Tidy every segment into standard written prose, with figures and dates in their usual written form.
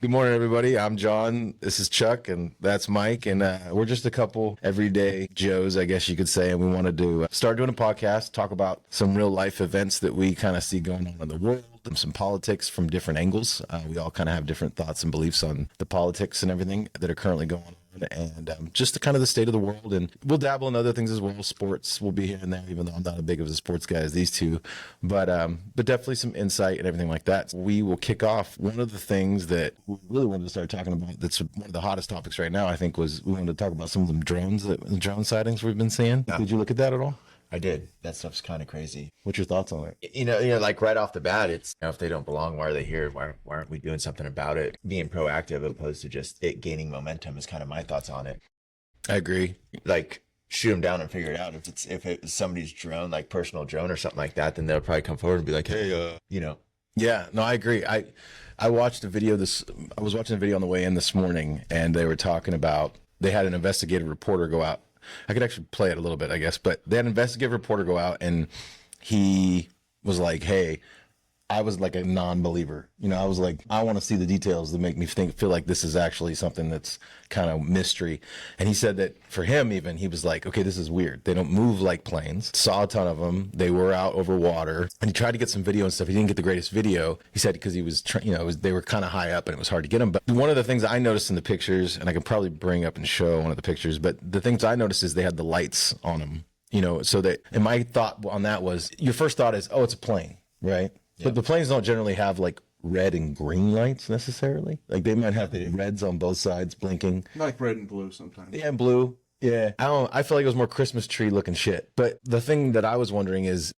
Good morning, everybody. I'm John. This is Chuck, and that's Mike. And we're just a couple everyday Joes, I guess you could say. And we wanted to start doing a podcast, talk about some real life events that we kind of see going on in the world, and some politics from different angles. We all kind of have different thoughts and beliefs on the politics and everything that are currently going on. And just the kind of the state of the world, and we'll dabble in other things as well. Sports will be here and there, even though I'm not as big of a sports guy as these two, but definitely some insight and everything like that. We will kick off. One of the things that we really wanted to start talking about, that's one of the hottest topics right now, I think, was we wanted to talk about some of the drone sightings we've been seeing. Yeah. Did you look at that at all? I did. That stuff's kind of crazy. What's your thoughts on it? Like right off the bat, it's, if they don't belong, why are they here? Why aren't we doing something about it? Being proactive opposed to just it gaining momentum is kind of my thoughts on it. I agree. Like, shoot them down and figure it out. If it's somebody's drone, like personal drone or something like that, then they'll probably come forward and be like, hey, Yeah, no, I agree. I watched a video I was watching a video on the way in this morning, and they were talking about, they had an investigative reporter go out. I could actually play it a little bit, I guess, but they had an investigative reporter go out, and he was like, hey, I was like a non-believer. I was like, I want to see the details that make me feel like this is actually something that's kind of mystery. And he said that for him, even, he was like, okay, this is weird. They don't move like planes. Saw a ton of them. They were out over water. And he tried to get some video and stuff. He didn't get the greatest video. He said because he was, they were kind of high up and it was hard to get them. But one of the things I noticed in the pictures, and I can probably bring up and show one of the pictures, but the things I noticed is they had the lights on them, so that, and my thought on that was, your first thought is, oh, it's a plane, right? Yeah. But the planes don't generally have like red and green lights necessarily. Like they might have the reds on both sides blinking. Like red and blue sometimes. Yeah, and blue. Yeah. I feel like it was more Christmas tree looking shit. But the thing that I was wondering is,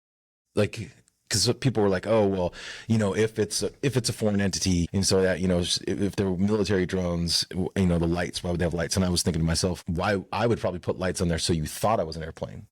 like, because people were like, oh, well, if it's a foreign entity, and so that, if there were military drones, the lights, why would they have lights? And I was thinking to myself, why I would probably put lights on there so you thought I was an airplane.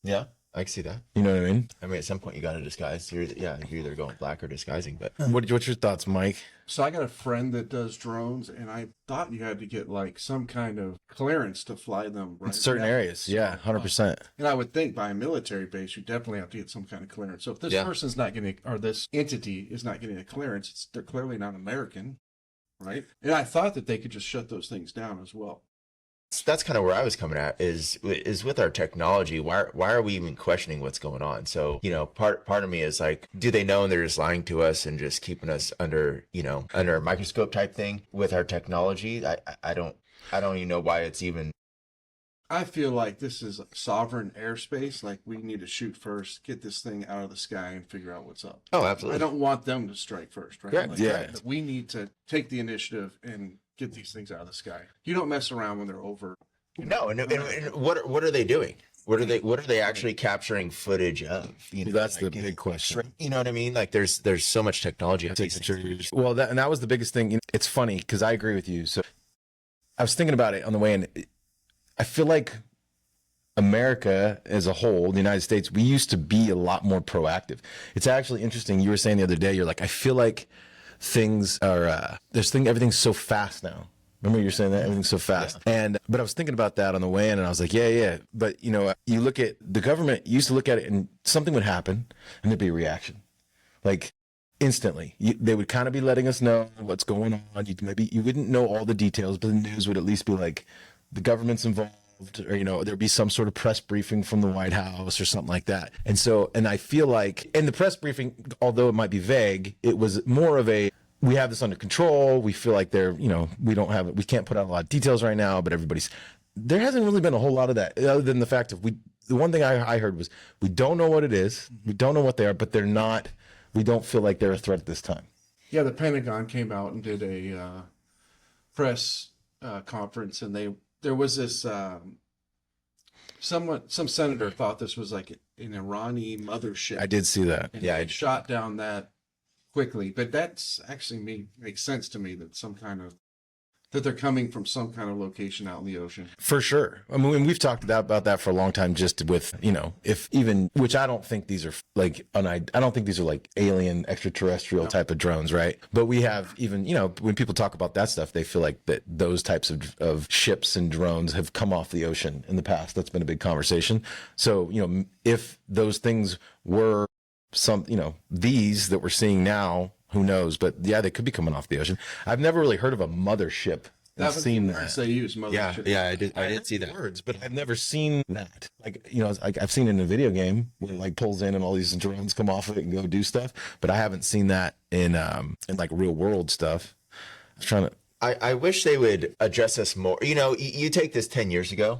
Yeah. I can see that. You know what I mean? I mean, at some point you got to disguise. You're either going black or disguising. But what's your thoughts, Mike? So I got a friend that does drones, and I thought you had to get like some kind of clearance to fly them, right? In certain areas, yeah, 100%. And I would think by a military base, you definitely have to get some kind of clearance. So if this person's not getting, or this entity is not getting a clearance, they're clearly not American, right? And I thought that they could just shut those things down as well. That's kind of where I was coming at is with our technology. Why are we even questioning what's going on? So, part of me is like, do they know and they're just lying to us and just keeping us under a microscope type thing with our technology? I don't even know why it's even. I feel like this is sovereign airspace. Like we need to shoot first, get this thing out of the sky and figure out what's up. Oh, absolutely. I don't want them to strike first, right? Correct. Like, yeah. We need to take the initiative and get these things out of the sky. You don't mess around when they're over. No, and what are they doing? What are they actually capturing footage of? That's the big question. You know what I mean? Like there's so much technology. Well, that was the biggest thing. It's funny because I agree with you. So I was thinking about it on the way in. I feel like America as a whole, the United States, we used to be a lot more proactive. It's actually interesting. You were saying the other day, you're like, I feel like things are, everything's so fast now. Remember you were saying that everything's so fast. Yeah. But I was thinking about that on the way in, and I was like, yeah. But you look at the government used to look at it and something would happen and there'd be a reaction. Like instantly, they would kind of be letting us know what's going on. You wouldn't know all the details, but the news would at least be like, the government's involved, or there'd be some sort of press briefing from the White House or something like that. And I feel like in the press briefing, although it might be vague, it was more of a, we have this under control. We feel like we can't put out a lot of details right now, but there hasn't really been a whole lot of that, other than the fact of the one thing I heard was, we don't know what it is. We don't know what they are, but we don't feel like they're a threat at this time. Yeah. The Pentagon came out and did a press conference, and there was this, some senator thought this was like an Iranian mothership. I did see that. And it shot down that quickly, but that's actually makes sense to me that they're coming from some kind of location out in the ocean. For sure. I mean, we've talked about that for a long time, just with, which I don't think these are like, I don't think these are like alien extraterrestrial type of drones, right? But we have even, when people talk about that stuff, they feel like that those types of ships and drones have come off the ocean in the past. That's been a big conversation. So, if those things were these that we're seeing now who knows? But yeah, they could be coming off the ocean. I've never really heard of a mothership. I've seen that. They use Yeah, I did see that. Words, but I've never seen that. Like, you know, like I've seen it in a video game where it like pulls in and all these drones come off of it and go do stuff, but I haven't seen that in like real world stuff. I was trying to. I wish they would address us more. You know, you take this 10 years ago,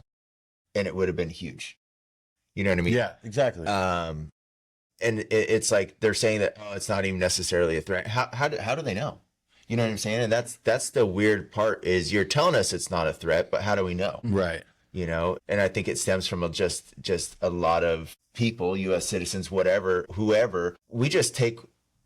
and it would have been huge. You know what I mean? Yeah, exactly. And it's like they're saying that it's not even necessarily a threat. How do they know? You know what I'm saying? And that's the weird part is you're telling us it's not a threat, but how do we know? Right. You know, and I think it stems from just a lot of people, U.S. citizens, whatever, whoever. We just take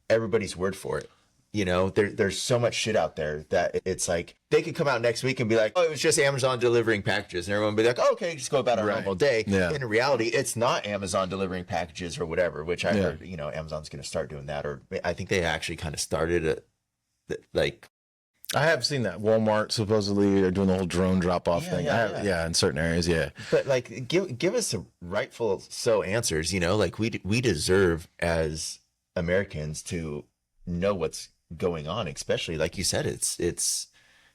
everybody's word for it. You know, there's so much shit out there that it's like they could come out next week and be like, oh, it was just Amazon delivering packages. And everyone would be like, oh, okay, just go about our normal day. Yeah. And in reality, it's not Amazon delivering packages or whatever, which I heard, you know, Amazon's going to start doing that. Or I think they actually kind of started it. Like, I have seen that Walmart supposedly are doing the whole drone drop off thing. Yeah. In certain areas, yeah. But like, give us a rightful answers. You know, like we deserve as Americans to know what's going on. Especially like you said, it's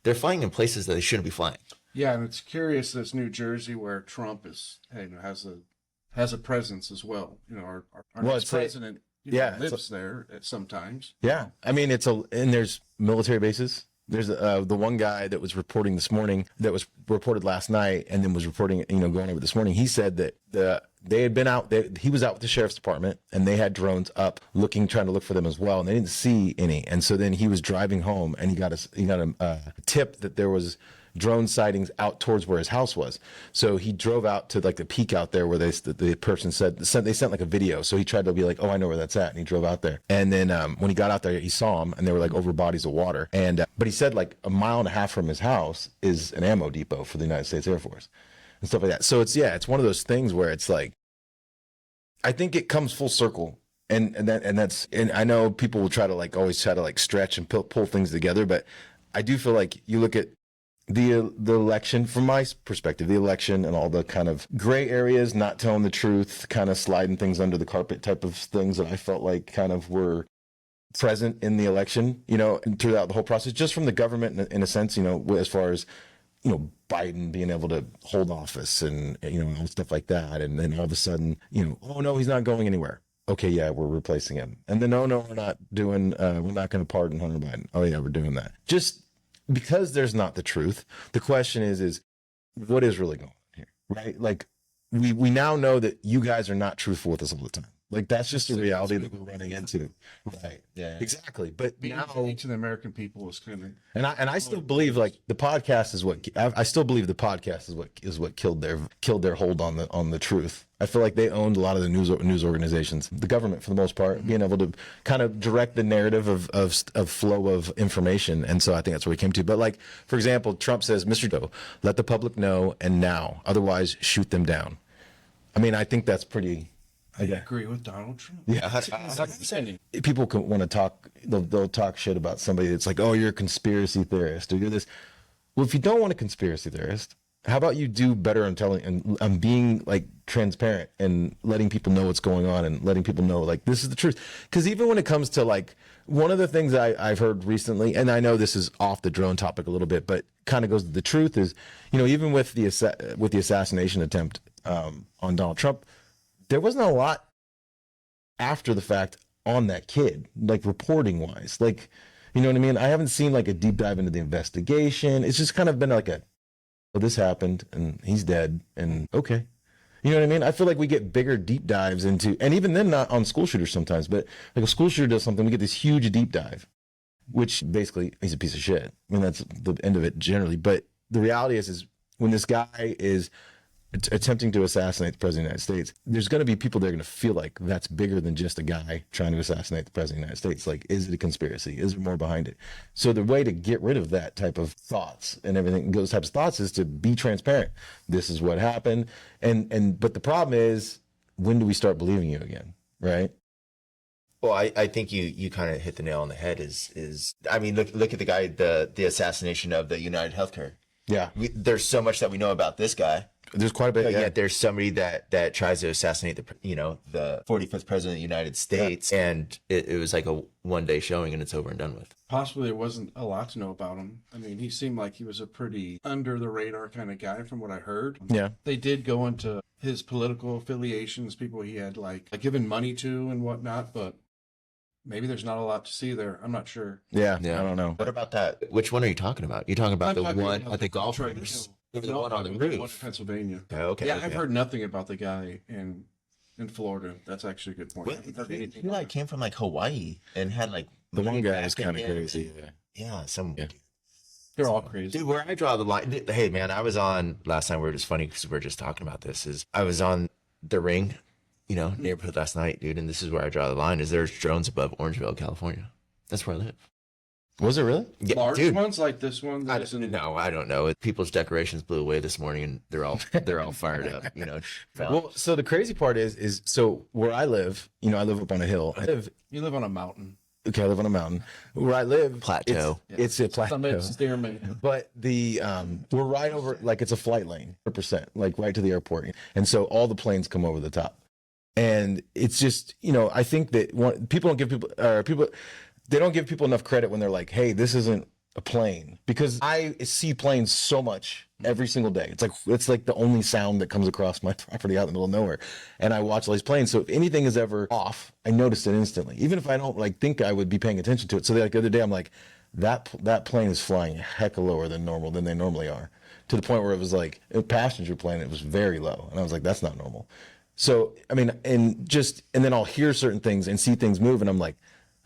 they're flying in places that they shouldn't be flying. Yeah, and it's curious this New Jersey where Trump has a presence as well. You know, our next president. Lives there sometimes. Yeah, I mean and there's military bases. There's the one guy that was reporting this morning that was reported last night and then was reporting, you know, going over this morning. He said that they had been out. He was out with the sheriff's department and they had drones up trying to look for them as well, and they didn't see any. And so then he was driving home and he got a tip that there was drone sightings out towards where his house was. So he drove out to like the peak out there where the person they sent like a video. So he tried to be like, oh, I know where that's at. And he drove out there. And then when he got out there, he saw them and they were like over bodies of water. And, but he said like a mile and a half from his house is an ammo depot for the United States Air Force and stuff like that. So it's one of those things where it's like, I think it comes full circle. And I know people will try to like always try to like stretch and pull things together, but I do feel like you look at the election, from my perspective, the election and all the kind of gray areas, not telling the truth, kind of sliding things under the carpet type of things that I felt like kind of were present in the election, you know, and throughout the whole process, just from the government in a sense, you know, as far as, you know, Biden being able to hold office and, you know, and stuff like that. And then all of a sudden, you know, oh no, he's not going anywhere. Okay, yeah, we're replacing him. And then, no, we're not doing, we're not going to pardon Hunter Biden. Oh yeah, we're doing that. Just because there's not the truth, the question is what is really going on here, right? Like we now know that you guys are not truthful with us all the time. Like that's just the reality that we're running into, right? Yeah, exactly. But being now to the American people is kind of, and I still believe like the podcast is what I still believe the podcast is what killed their hold on the truth. I feel like they owned a lot of the news organizations, the government for the most part, being able to kind of direct the narrative of flow of information. And so I think that's where we came to. But like, for example, Trump says, Mr. Doe, let the public know and now, otherwise shoot them down. I mean, I think that's pretty. I agree with Donald Trump. Yeah, 100%. People can want to talk. They'll talk shit about somebody that's like, oh, you're a conspiracy theorist or you're this. Well, if you don't want a conspiracy theorist, how about you do better on telling and being like transparent and letting people know what's going on and letting people know like this is the truth. Because even when it comes to like one of the things I've heard recently, and I know this is off the drone topic a little bit, but kind of goes to the truth is, you know, even with the assassination attempt on Donald Trump, there wasn't a lot after the fact on that kid, like reporting wise, like, you know what I mean? I haven't seen like a deep dive into the investigation. It's just kind of been like well, this happened and he's dead and okay. You know what I mean? I feel like we get bigger deep dives into, and even then not on school shooters sometimes, but like a school shooter does something, we get this huge deep dive, which basically he's a piece of shit. I mean, that's the end of it generally. But the reality is when this guy is attempting to assassinate the president of the United States, there's going to be people that are going to feel like that's bigger than just a guy trying to assassinate the president of the United States. Like, is it a conspiracy? Is there more behind it? So the way to get rid of that type of thoughts and everything, those types of thoughts, is to be transparent. This is what happened. But the problem is, when do we start believing you again? Right? Well, I think you kind of hit the nail on the head. Is I mean, look at the guy, the assassination of the United Healthcare Yeah. There's so much that we know about this guy. There's quite a bit. But Yeah. yet there's somebody that tries to assassinate the 45th president of the United States, and it was like a one-day showing, and it's over and done with. Possibly there wasn't a lot to know about him. I mean, he seemed like he was a pretty under the radar kind of guy from what I heard. Yeah. They did go into his political affiliations, people he had like given money to and whatnot, but maybe there's not a lot to see there. I'm not sure. Yeah. Yeah. I don't know. What about that? Which one are you talking about? You're talking about I'm the talking one about at the golf Troy course? Hill. Or the No, one on the one in roof? Pennsylvania. Okay. Yeah, I've heard nothing about the guy in Florida. That's actually a good point. I haven't heard He anything. like came from like Hawaii and had like The one guy back is kind of in- crazy. Yeah. Yeah. They're all crazy. Dude, where I draw the line. Hey, man, I was on last night. We were just funny because we are just talking about this. Is I was on the Ring, neighborhood last night, dude, and this is where I draw the line. Is there's drones above Orangeville, California? That's where I live. Was it really? Yeah, Large dude. ones like this one. I that isn't- don't know. People's decorations blew away this morning, and they're all fired up. Well, so the crazy part is so where I live, I live up on a hill. You live on a mountain. Okay, I live on a mountain. Where I live, Plateau. It's a plateau. Summit, Stearman. But we're right over, like it's a flight lane, 100%, like right to the airport. And so all the planes come over the top. And it's just, I think that people they don't give people enough credit when they're like, hey, this isn't a plane. Because I see planes so much every single day. It's like the only sound that comes across my property out in the middle of nowhere. And I watch all these planes. So if anything is ever off, I notice it instantly, even if I don't think I would be paying attention to it. So the other day, I'm like, that plane is flying a heck of lower than they normally are, to the point where it was like a passenger plane. It was very low. And I was like, that's not normal. So, I mean, and then I'll hear certain things and see things move. And I'm like,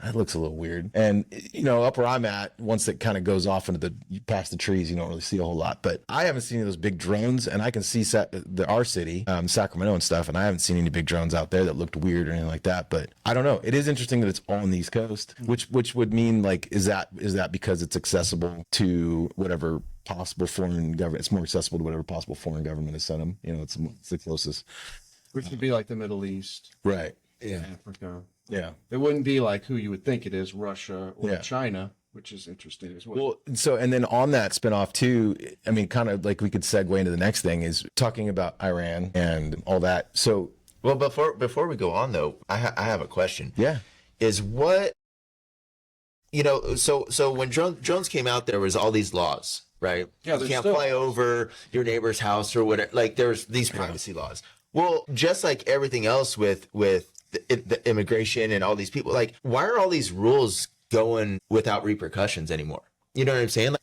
that looks a little weird. And, up where I'm at, once it kind of goes off into past the trees, you don't really see a whole lot. But I haven't seen any of those big drones, and I can see our city, Sacramento and stuff, and I haven't seen any big drones out there that looked weird or anything like that. But I don't know. It is interesting that it's on the East Coast, which would mean is that because it's accessible to whatever possible foreign government? It's more accessible to whatever possible foreign government has sent them. It's the closest. Which would be like the Middle East, Right. Yeah. Africa. Yeah. It wouldn't be like who you would think it is, Russia or Yeah. China, which is interesting as well. Well, so, and then on that spinoff too, I mean, kind of like we could segue into the next thing is talking about Iran and all that. So, Well, before we go on though, I have a question. yeah. Is what so when drones came out, there was all these laws, right? Yeah, you there's can't still- fly over your neighbor's house or whatever. Like there's these privacy laws. Well, just like everything else with the immigration and all these people, like why are all these rules going without repercussions anymore? You know what I'm saying? Like,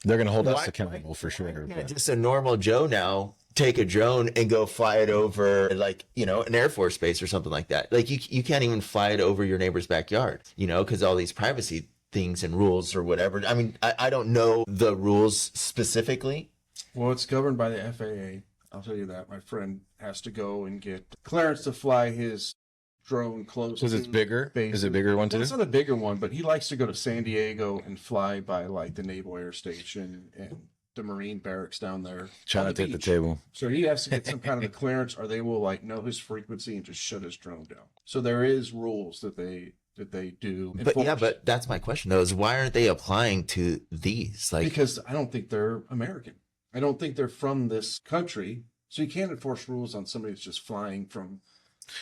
They're going to hold why- us accountable for sure. can't but- just a normal Joe now take a drone and go fly it over an Air Force base or something like that. Like you can't even fly it over your neighbor's backyard, because all these privacy things and rules or whatever. I mean, I don't know the rules specifically. Well, it's governed by the FAA. I'll tell you that. My friend has to go and get clearance to fly his drone close. Because it's to bigger. bases. Is it a bigger one Well, too? it's not a bigger one, but he likes to go to San Diego and fly by like the Naval Air Station and the Marine barracks down there. Trying on to take the beach. table. So he has to get some kind of a clearance, or they will know his frequency and just shut his drone down. So there is rules that they do. But yeah, enforce. but that's my question though, is why aren't they applying to these? Like, because I don't think they're American. I don't think they're from this country. So you can't enforce rules on somebody that's just flying from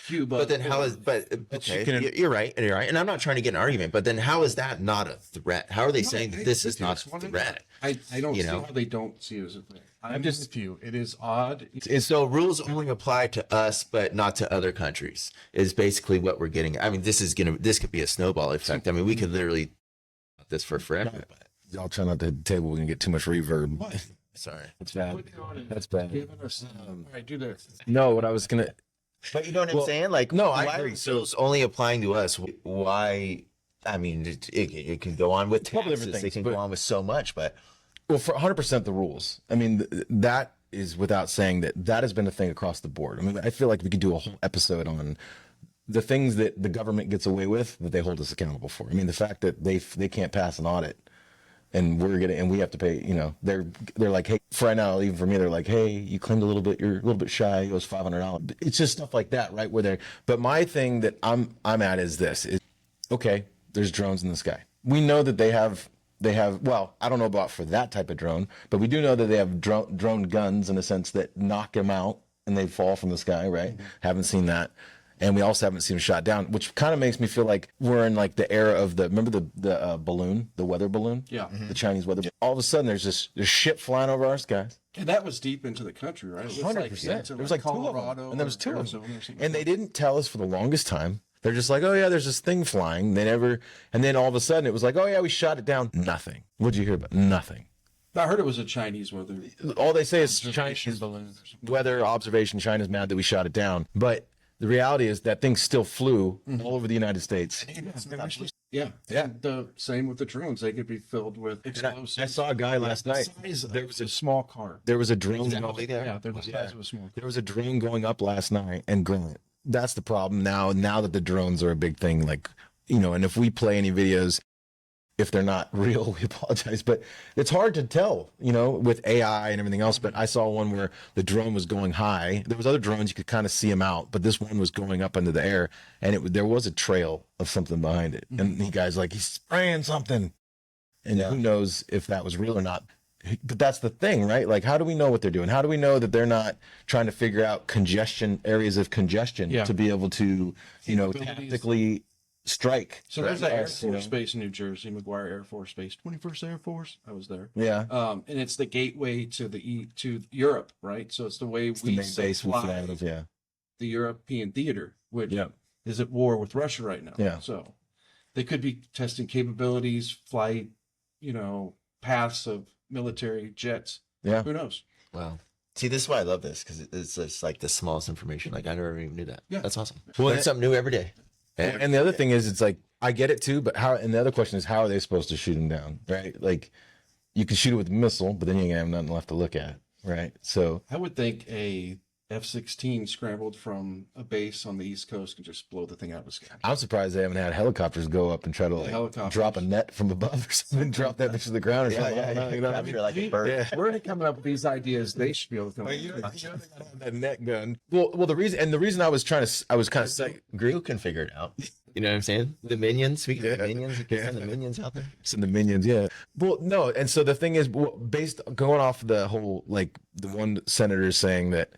Cuba. but then how or- is, but okay, you you're right. And I'm not trying to get an argument, but then how is that not a threat? How are they saying that this is not a threat? I don't You see know? how they don't see it as a threat. I'm just- with you. It is odd. And so rules only apply to us, but not to other countries is basically what we're getting. I mean, this could be a snowball effect. I mean, we could literally this for forever. But, Y'all try not to hit the table. We can get too much reverb. What? sorry. That's bad. Click on it. That's bad. Giving us, all right, do this. No, what I was going to, But you know what I'm Well, saying? Like, no, I why agree. are rules only applying to us? Why? I mean, it can go on with couple taxes. different It things, can but- go on with so much, but well, for 100% the rules. I mean, that is without saying that has been a thing across the board. I mean, I feel like we could do a whole episode on the things that the government gets away with that they hold us accountable for. I mean, the fact that they can't pass an audit and we have to pay, they're like, hey, for right now, even for me, they're like, hey, you claimed you're a little bit shy. It was $500. It's just stuff like that, right? But my thing that I'm at is this is, okay, there's drones in the sky. We know that they have they have, well, I don't know about for that type of drone, but we do know that they have drone guns in a sense that knock them out and they fall from the sky, right? Mm-hmm. Haven't seen that. And we also haven't seen them shot down, which kind of makes me feel like we're in like the era of remember the balloon, the weather balloon? Yeah. Mm-hmm. The Chinese weather balloon. All of a sudden there's shit flying over our skies. And that was deep into the country, right? 100%. There was like two of them. And there was two of them. And they like didn't tell us for the longest time. They're just like, oh yeah, there's this thing flying. They never, and then all of a sudden it was like, oh yeah, we shot it down. Nothing. What'd you hear about? Nothing. I heard it was a Chinese weather. All they say is Chinese weather observation. China's mad that we shot it down. But the reality is that thing still flew all over the United States. Yeah. The same with the drones. They could be filled with explosives. I saw a guy last night. There was a small car. There was a drone. Yeah, they're the size of a small car. There was a drone going up last night, and granted, that's the problem now. Now that the drones are a big thing, like, you know, and if we play any videos, if they're not real, we apologize, but it's hard to tell, you know, with AI and everything else. But I saw one where the drone was going high. There was other drones, you could kind of see them out, but this one was going up into the air, and there was a trail of something behind it. And the guy's like, he's spraying something. And who knows if that was real or not. But that's the thing, right? Like, how do we know what they're doing? How do we know that they're not trying to figure out areas of congestion to be able to, you know, tactically strike? So there's that Air Force Base in New Jersey, McGuire Air Force Base, 21st Air Force. I was there. Yeah. And it's the gateway to Europe, right? So it's the way we supply the European theater, which is at war with Russia right now. Yeah. So they could be testing capabilities, flight, you know, paths of military jets. Yeah. Who knows? Wow. See, this is why I love this, because it's just like the smallest information. Like, I never even knew that. Yeah. That's awesome. Well, Learn something new every day. And the other thing is, it's like, I get it too, but how, and the other question is, how are they supposed to shoot them down, right? Like, you can shoot it with a missile, but then you ain't gonna have nothing left to look at, right? So I would think a F-16 scrambled from a base on the East Coast could just blow the thing out of the sky. I'm surprised they haven't had helicopters go up and try to like drop a net from above or something, drop that bitch to the ground or something. You know what I mean? Like a bird. Yeah. We're coming up with these ideas. They should be able to come up You know, with they gotta have that net gun. Well, the reason I was kind of saying, Who can figure it out? You know what I'm saying? The minions. Speaking of minions, send the minions out there. Send the minions, yeah. Well, no, and so the thing is, based going off the whole, like, the one senator saying that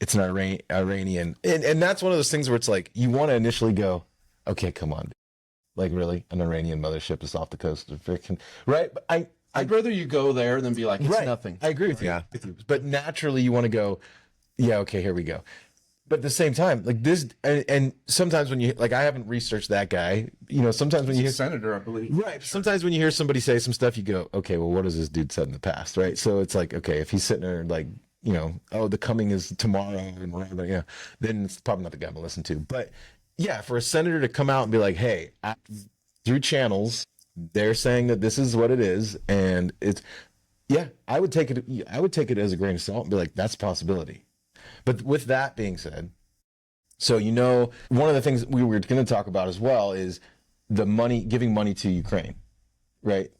it's an Iranian, and that's one of those things where it's like, you want to initially go, okay, come on, like, really, an Iranian mothership is off the coast of freaking, right? But I'd rather you go there than be like, it's right. nothing. I agree with you. Yeah. But naturally, you want to go, yeah, okay, here we go. But at the same time, like this, and sometimes when you, like, I haven't researched that guy, you know, sometimes when you hear senator, I believe. Right. Sometimes when you hear somebody say some stuff, you go, okay, well, what has this dude said in the past, right? So it's like, okay, if he's sitting there like, you know, oh, the coming is tomorrow and whatever, yeah, then it's probably not the guy I'm gonna listen to. But yeah, for a senator to come out and be like, hey, through channels, they're saying that this is what it is, and it's, yeah, I would take it as a grain of salt and be like, that's a possibility. But with that being said, so, you know, one of the things we were going to talk about as well is the money, giving money to Ukraine, right?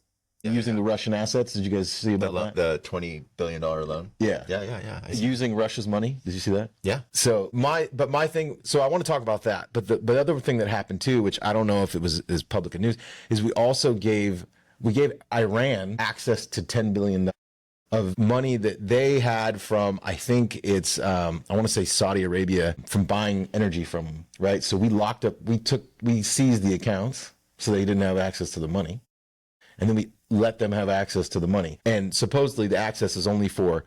Using the Russian assets. Did you guys see about that? The $20 billion loan. Yeah. Yeah. Using Russia's money. Did you see that? Yeah. So my thing, so I want to talk about that. But the other thing that happened too, which I don't know if it was as public news, is we gave Iran access to $10 billion of money that they had from, I think it's, I want to say Saudi Arabia, from buying energy from them, right? So we we seized the accounts so they didn't have access to the money. And then we let them have access to the money. And supposedly the access is only for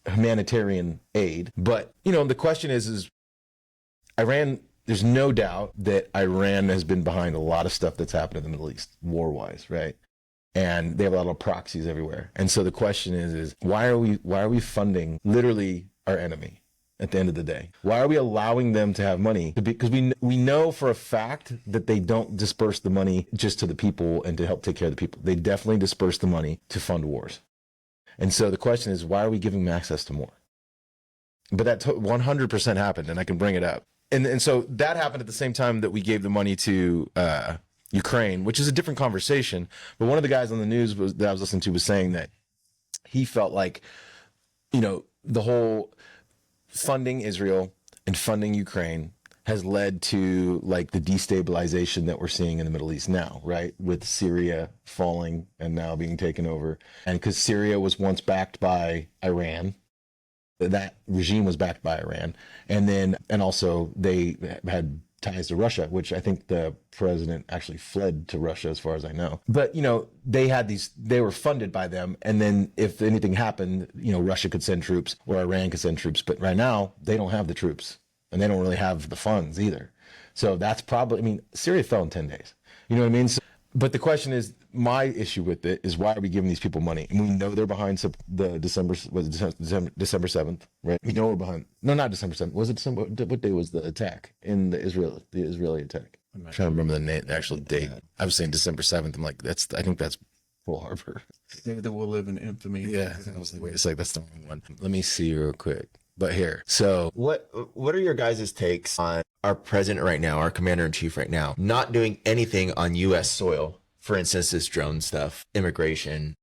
humanitarian aid. But, you know, the question is Iran, there's no doubt that Iran has been behind a lot of stuff that's happened in the Middle East, war-wise, right? And they have a lot of proxies everywhere. And so the question is why are we funding literally our enemy at the end of the day? Why are we allowing them to have money? Because we know for a fact that they don't disperse the money just to the people and to help take care of the people. They definitely disperse the money to fund wars. And so the question is, why are we giving them access to more? But that 100% happened, and I can bring it up. And so that happened at the same time that we gave the money to Ukraine, which is a different conversation. But one of the guys on the news that I was listening to was saying that he felt like, you know, the whole funding Israel and funding Ukraine has led to like the destabilization that we're seeing in the Middle East now, right? With Syria falling and now being taken over. And because Syria was once backed by Iran, that regime was backed by Iran. And also they had ties to Russia, which I think the president actually fled to Russia, as far as I know. But, they were funded by them. And then if anything happened, Russia could send troops or Iran could send troops. But right now, they don't have the troops and they don't really have the funds either. So that's probably, Syria fell in 10 days. You know what I mean? So, but the question is, my issue with it is, why are we giving these people money? And we know they're behind the December 7th, right? We know we're behind. No, not December 7th. Was it December? What day was the attack in the Israeli attack? I'm trying to remember the actual date. I was saying December 7th. I'm like, I think that's Pearl Harbor. That will live in infamy. Yeah, I was like, wait a sec, that's the wrong one. Let me see real quick. But here, so what are your guys' takes on our president right now, our commander in chief right now, not doing anything on U.S. soil? For instance, this drone stuff, immigration,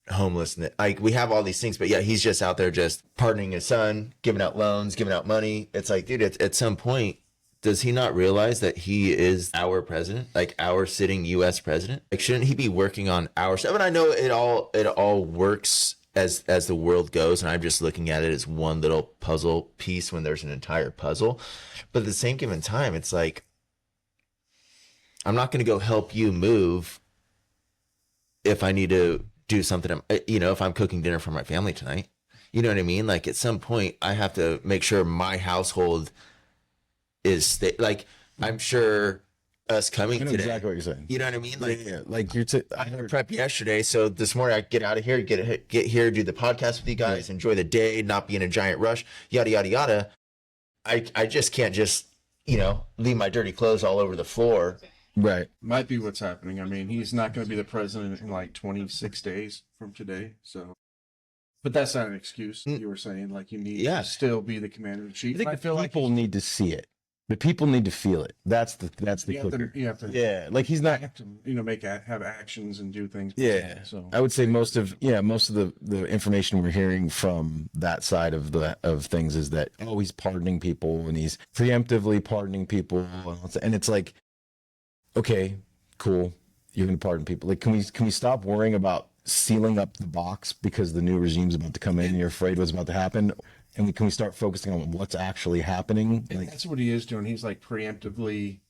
homelessness. Like, we have all these things, but yeah, he's just out there just pardoning his son, giving out loans, giving out money. It's like, dude, at some point, does he not realize that he is our president, like our sitting U.S. president? Like, shouldn't he be working on our stuff? And I know it all works as the world goes, and I'm just looking at it as one little puzzle piece when there's an entire puzzle. But at the same given time, it's like, I'm not going to go help you move if I need to do something, if I'm cooking dinner for my family tonight. You know what I mean? Like, at some point, I have to make sure my household is like, I'm sure us coming I know today. exactly what you're saying. You know what I mean? Like, Yeah, like I had prep yesterday, so this morning I get out of here, get here, do the podcast with you guys, enjoy the day, not be in a giant rush, yada yada yada. I just can't just leave my dirty clothes all over the floor. Right. Might be what's happening. I mean, he's not going to be the president in like 26 days from today. So, but that's not an excuse. You were saying, like, you need to still be the commander in chief. I think the people need to see it. The people need to feel it. That's the kicker. You have to like he's not have actions and do things. Yeah. So I would say most of the information we're hearing from that side of things is that, he's pardoning people and he's preemptively pardoning people, and it's like, okay, cool, you're gonna pardon people. Like, can we stop worrying about sealing up the box because the new regime's about to come in and you're afraid what's about to happen? And can we start focusing on what's actually happening? Like, that's what he is doing. He's like preemptively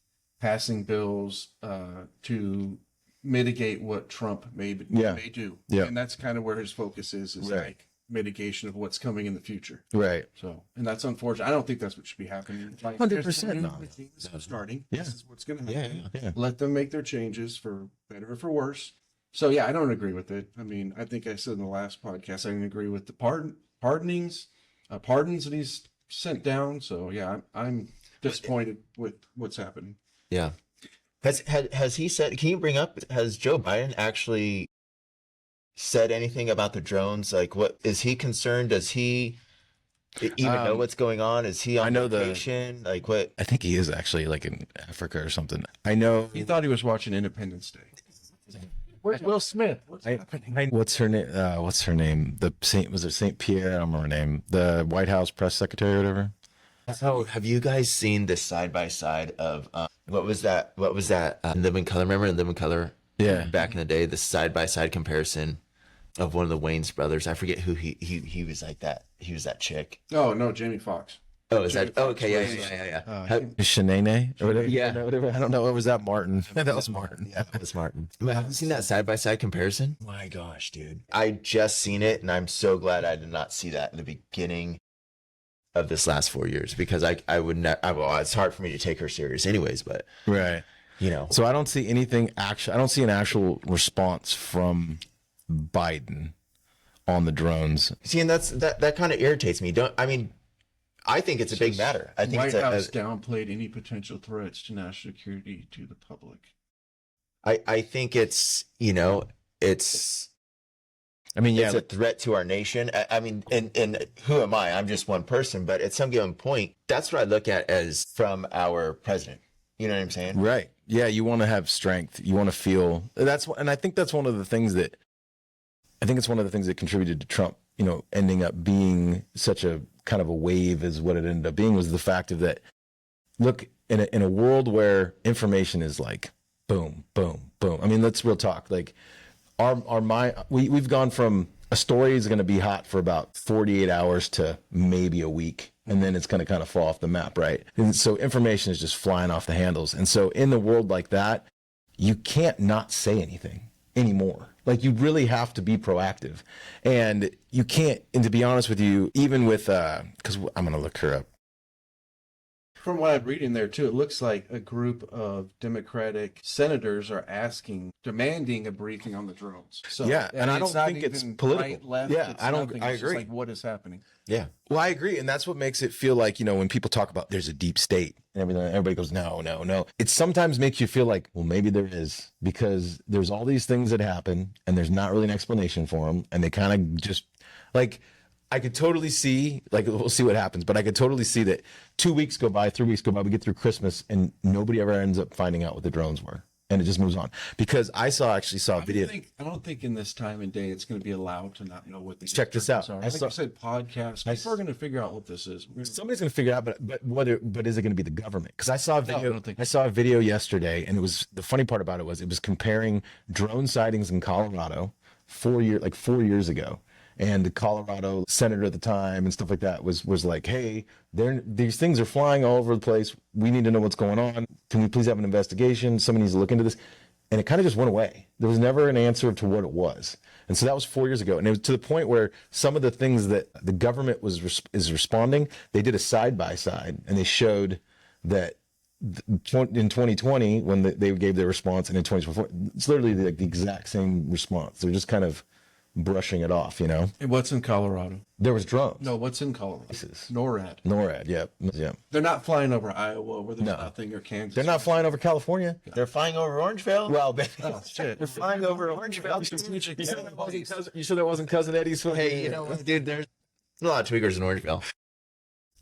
passing bills to mitigate what Trump may do. Yeah. And that's kind of where his focus is like mitigation of what's coming in the future. Right. So, and that's unfortunate. I don't think that's what should be happening. Like, 100% not. Starting. Yeah. This is what's going to happen. Yeah. Let them make their changes for better or for worse. So yeah, I don't agree with it. I mean, I think I said in the last podcast, I didn't agree with the pardons that he's sent down. So yeah, I'm disappointed with what's happening. Yeah. Has he said, can you bring up, has Joe Biden actually said anything about the drones? Like, what is he concerned? Does he even know what's going on? Is he on vacation? Like, what? I think he is actually, like, in Africa or something. I know. He thought he was watching Independence Day. Where's Will Smith? What's happening? What's her name? What's her name? Was it St. Pierre? I don't remember her name. The White House press secretary or whatever. So, have you guys seen this side by side of what was that? Living Color. Remember in Living Color? Yeah. Back in the day, the side by side comparison of one of the Wayans brothers. I forget who he was like that. He was that chick. Oh no, Jamie Foxx. Oh, is that? Oh, okay, yeah. Shanae or whatever. Yeah. Whatever. I don't know. Or was that Martin? That was Martin. Yeah, that was Martin. Have you seen that side by side comparison? My gosh, dude. I just seen it, and I'm so glad I did not see that in the beginning of this last 4 years, because I would not. Well, it's hard for me to take her serious, anyways. But Right. So I don't see anything actual. I don't see an actual response from Biden on the drones. See, and that kind of irritates me. I think it's a big matter. I think White House downplayed any potential threats to national security to the public. I think it's it's a threat to our nation. I mean, and who am I? I'm just one person, but at some given point, that's what I look at as from our president. You know what I'm saying? Right. Yeah. You want to have strength. You want to feel and I think that's one of the things that contributed to Trump, ending up being such a kind of a wave, is what it ended up being, was the fact of that, look, in a world where information is like boom, boom, boom. I mean, let's real talk. Like our mind, we've gone from a story is going to be hot for about 48 hours to maybe a week. And then it's going to kind of fall off the map, right? And so information is just flying off the handles. And so in the world like that, you can't not say anything anymore. Like you really have to be proactive. And you can't, and to be honest with you, even with, because I'm going to look her up. From what I'm reading there too, it looks like a group of Democratic senators are demanding a briefing on the drones. So Yeah, and I don't think it's political. Right, left, Yeah, it's I don't. nothing. I It's just agree. like what is happening? Yeah. Well, I agree, and that's what makes it feel like, when people talk about there's a deep state and everything, everybody goes, no, no, no. It sometimes makes you feel like, well, maybe there is, because there's all these things that happen and there's not really an explanation for them, and they kind of just like. I could totally see, like, we'll see what happens, but I could totally see that 2 weeks go by, 3 weeks go by, we get through Christmas, and nobody ever ends up finding out what the drones were, and it just moves on. Because I actually saw a video. I don't think in this time and day it's going to be allowed to not know what these Check this out. are. I I think saw- I said podcasts. People are going to figure out what this is. Somebody's going to figure it out, but is it going to be the government? Because I saw a video. I don't think I saw a video yesterday, and it was the funny part about it was it comparing drone sightings in Colorado 4 years ago, and the Colorado senator at the time and stuff like that was like, hey, these things are flying all over the place. We need to know what's going on. Can we please have an investigation? Somebody needs to look into this. And it kind of just went away. There was never an answer to what it was. And so that was 4 years ago. And it was to the point where some of the things that the government is responding, they did a side-by-side, and they showed that in 2020, when they gave their response, and in 2024, it's literally the exact same response. They're just kind of brushing it off, And what's in Colorado? There was drones. No, what's in Colorado? NORAD. Yeah. They're not flying over Iowa where there's nothing, or Kansas. They're not flying over California. They're flying over Orangevale. Well, Oh shit! They're flying over Orangevale. you sure that wasn't Cousin Eddie's? Hey, you know what, dude? There's a lot of tweakers in Orangevale.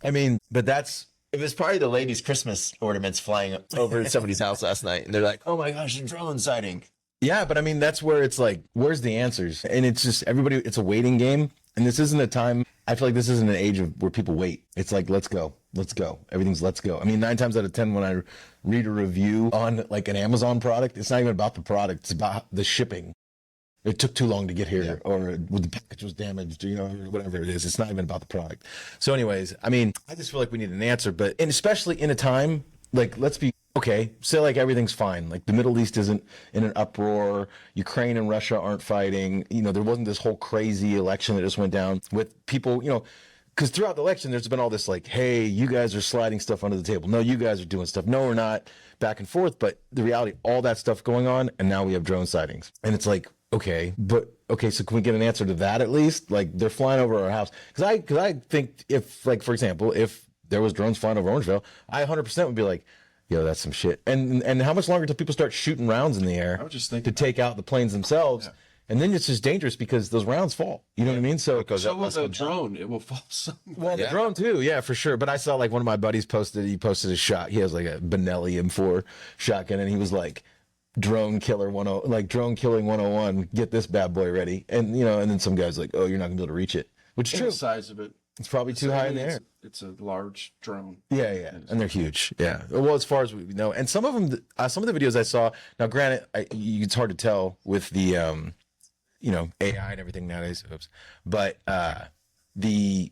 I mean, but that's. It was probably the ladies' Christmas ornaments flying over somebody's house last night, and they're like, "Oh my gosh, a drone sighting!" Yeah, but I mean, that's where it's like, where's the answers? And it's just it's a waiting game. And this isn't a time, I feel like this isn't an age where people wait. It's like, let's go. Everything's let's go. I mean, 9 times out of 10, when I read a review on like an Amazon product, it's not even about the product. It's about the shipping. It took too long to get here, or the package was damaged, or whatever it is. It's not even about the product. So anyways, I mean, I just feel like we need an answer, and especially in a time, like, let's be, okay, say like everything's fine. Like the Middle East isn't in an uproar. Ukraine and Russia aren't fighting. There wasn't this whole crazy election that just went down with people, because throughout the election, there's been all this like, hey, you guys are sliding stuff under the table. No, you guys are doing stuff. No, we're not, back and forth. But the reality, all that stuff going on, and now we have drone sightings. And it's like, okay, so can we get an answer to that at least? Like they're flying over our house. Because I think if, like, for example, if there was drones flying over Orangevale, I 100% would be like, yo, that's some shit. And how much longer until people start shooting rounds in the air I was just thinking to take out the planes themselves? Yeah. And then it's just dangerous because those rounds fall. You know what I mean? So goes so up, with a drone, it will fall somewhere. Well, the drone too, yeah, for sure. But I saw like one of my buddies posted a shot. He has like a Benelli M4 shotgun, and he was like, drone killing 101, get this bad boy ready. And and then some guy's like, oh, you're not gonna be able to reach it. Which is true. The size of it. It's probably too high in the air. It's a large drone. Yeah, and they're huge. Yeah. Well, as far as we know, and some of them, some of the videos I saw. Now, granted, it's hard to tell with the, AI and everything nowadays. But it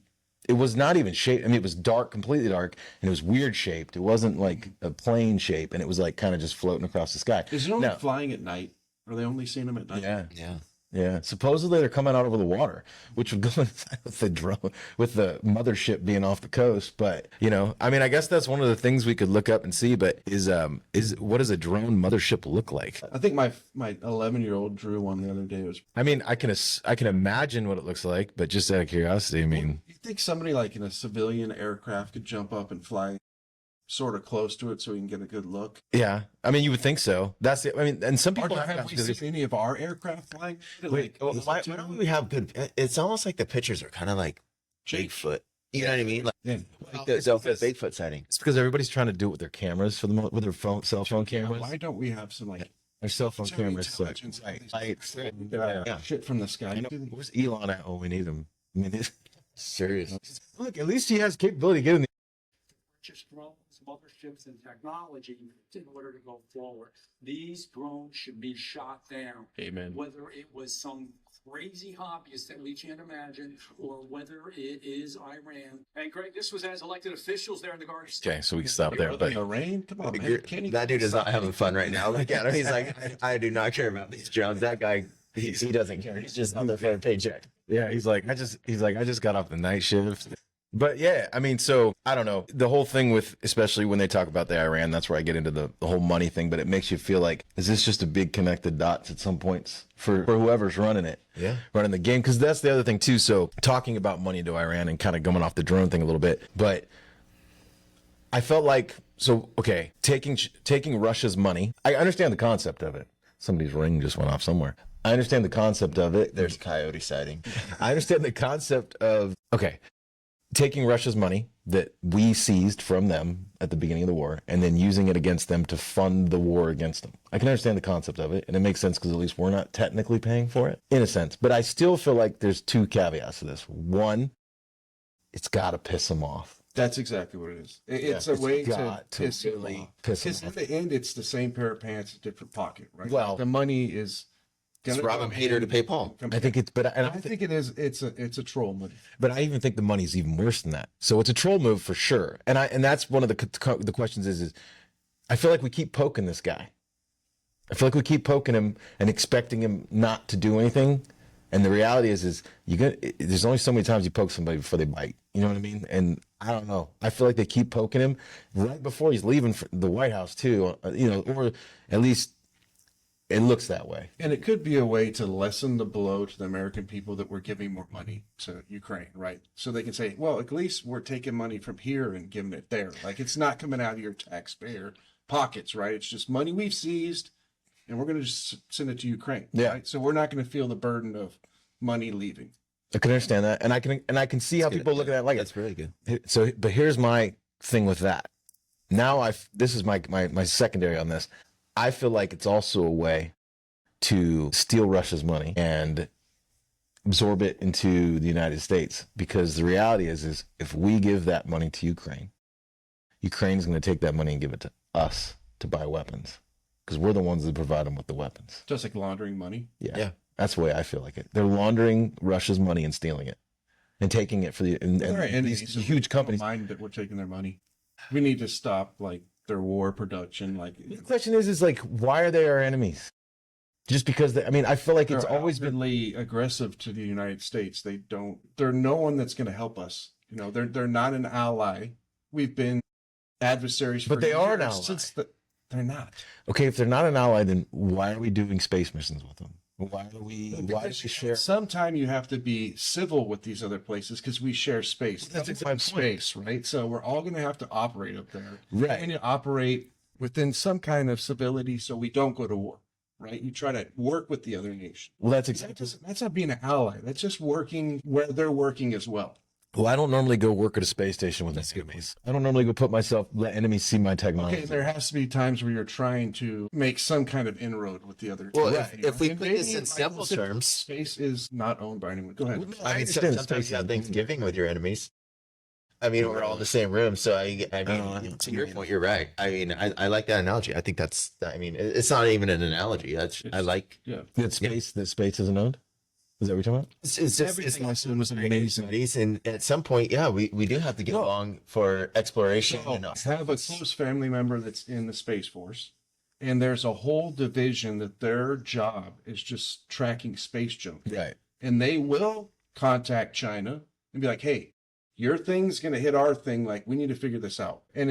was not even shaped. I mean, it was dark, completely dark, and it was weird shaped. It wasn't like a plane shape, and it was like kind of just floating across the sky. Is it only flying at night? Are they only seeing them at night? Yeah. Supposedly they're coming out over the water, which would go inside with the drone, with the mothership being off the coast. But I mean, I guess that's one of the things we could look up and see. But is what does a drone mothership look like? I think my 11-year-old drew one the other day. It was. I mean, I can imagine what it looks like, but just out of curiosity, I mean, you think somebody like in a civilian aircraft could jump up and fly sort of close to it so we can get a good look? Yeah, I mean, you would think so. That's it. I mean, and some people have we seen any of our aircraft flying? Wait, why don't we have good? It's almost like the pictures are kind of like Bigfoot. You know what I mean? Like, like the Bigfoot sighting. It's because everybody's trying to do it with their cameras with their cell phone cameras. Why don't we have some like their cell phone cameras? Shit from the sky. Where's Elon at? Oh, we need him. I mean, serious. Look, at least he has capability of getting purchase drones, motherships, and technology in order to go forward. These drones should be shot down. Amen. Whether it was some crazy hobbyist that we can't imagine, or whether it is Iran. And Greg, this was as elected officials there in the Garden State. Okay, so we can stop there. But the rain, come on, man. That dude is not having fun right now. Look at him. He's like, I do not care about these drones. That guy, he doesn't care. He's just on the fair paycheck. yeah, he's like, I just got off the night shift. But yeah, I mean, so I don't know. The whole thing with, especially when they talk about the Iran, that's where I get into the whole money thing. But it makes you feel like, is this just a big connected dots at some points for whoever's running it? Yeah. Running the game. Because that's the other thing, too. So talking about money to Iran and kind of going off the drone thing a little bit. But I felt like, so, okay, taking Russia's money, I understand the concept of it. Somebody's ring just went off somewhere. I understand the concept of it. There's a coyote sighting. I understand the concept of, okay, taking Russia's money that we seized from them at the beginning of the war and then using it against them to fund the war against them. I can understand the concept of it, and it makes sense because at least we're not technically paying for it, in a sense. But I still feel like there's two caveats to this. One, it's got to piss them off. That's exactly what it is. It's a it's way to got to piss really them off. piss them Because in off. the end, it's the same pair of pants, a different pocket, right? Well- the money is It's gonna robbing come Peter in- to pay Paul. I think it's, but I think it is. It's a troll money. But I even think the money's even worse than that. So it's a troll move for sure. And that's one of the questions is I feel like we keep poking this guy. I feel like we keep poking him and expecting him not to do anything. And the reality is there's only so many times you poke somebody before they bite. You know what I mean? And I don't know. I feel like they keep poking him right before he's leaving for the White House too. Or at least it looks that way. And it could be a way to lessen the blow to the American people that we're giving more money to Ukraine, right? So they can say, well, at least we're taking money from here and giving it there. Like it's not coming out of your taxpayer pockets, right? It's just money we've seized and we're going to just send it to Ukraine. Yeah. Right? So we're not going to feel the burden of money leaving. I can understand that, and I can see how people look at that like That's really good. So, but here's my thing with that. Now this is my secondary on this. I feel like it's also a way to steal Russia's money and absorb it into the United States, because the reality is if we give that money to Ukraine, Ukraine is going to take that money and give it to us to buy weapons, because we're the ones that provide them with the weapons. Just like laundering money. Yeah. That's the way I feel like it. They're laundering Russia's money and stealing it and taking it for these huge companies. Don't mind that we're taking their money. We need to stop like their war production. Like The question is like, why are they our enemies? Just because I feel like it's they're always been outwardly aggressive to the United States. They're no one that's going to help us. They're not an ally. We've been adversaries But for they are an years ally. since they're not. okay. If they're not an ally, then why are we doing space missions with them? Why do we share? Sometime you have to be civil with these other places because we share space. That's It's my point. space, right? So we're all going to have to operate up there. Right. And you operate within some kind of civility so we don't go to war, right? You try to work with the other nation. Well, That's not being an ally. That's just working where they're working as well. Well, I don't normally go work at a space station with enemies. I don't normally go let enemies see my technology. Okay, there has to be times where you're trying to make some kind of inroad with the other. Well, team, if we And put this maybe, in simple terms, space is not owned by anyone. Go ahead. I I mean, understand the sometimes space you have is- Thanksgiving with your enemies. I mean, we're all in the same room, so I mean, to your point, you're right. I mean, I like that analogy. I think that's. I mean, it's not even an analogy. I like. Yeah. That space isn't owned. Is that what you're talking about? It's just Everything I said was amazing. buddies, and at some point, yeah, we do have to get along for exploration. So, and I have a close family member that's in the Space Force, and there's a whole division that their job is just tracking space junk. Right. And they will contact China and be like, hey, your thing's going to hit our thing. Like, we need to figure this out. And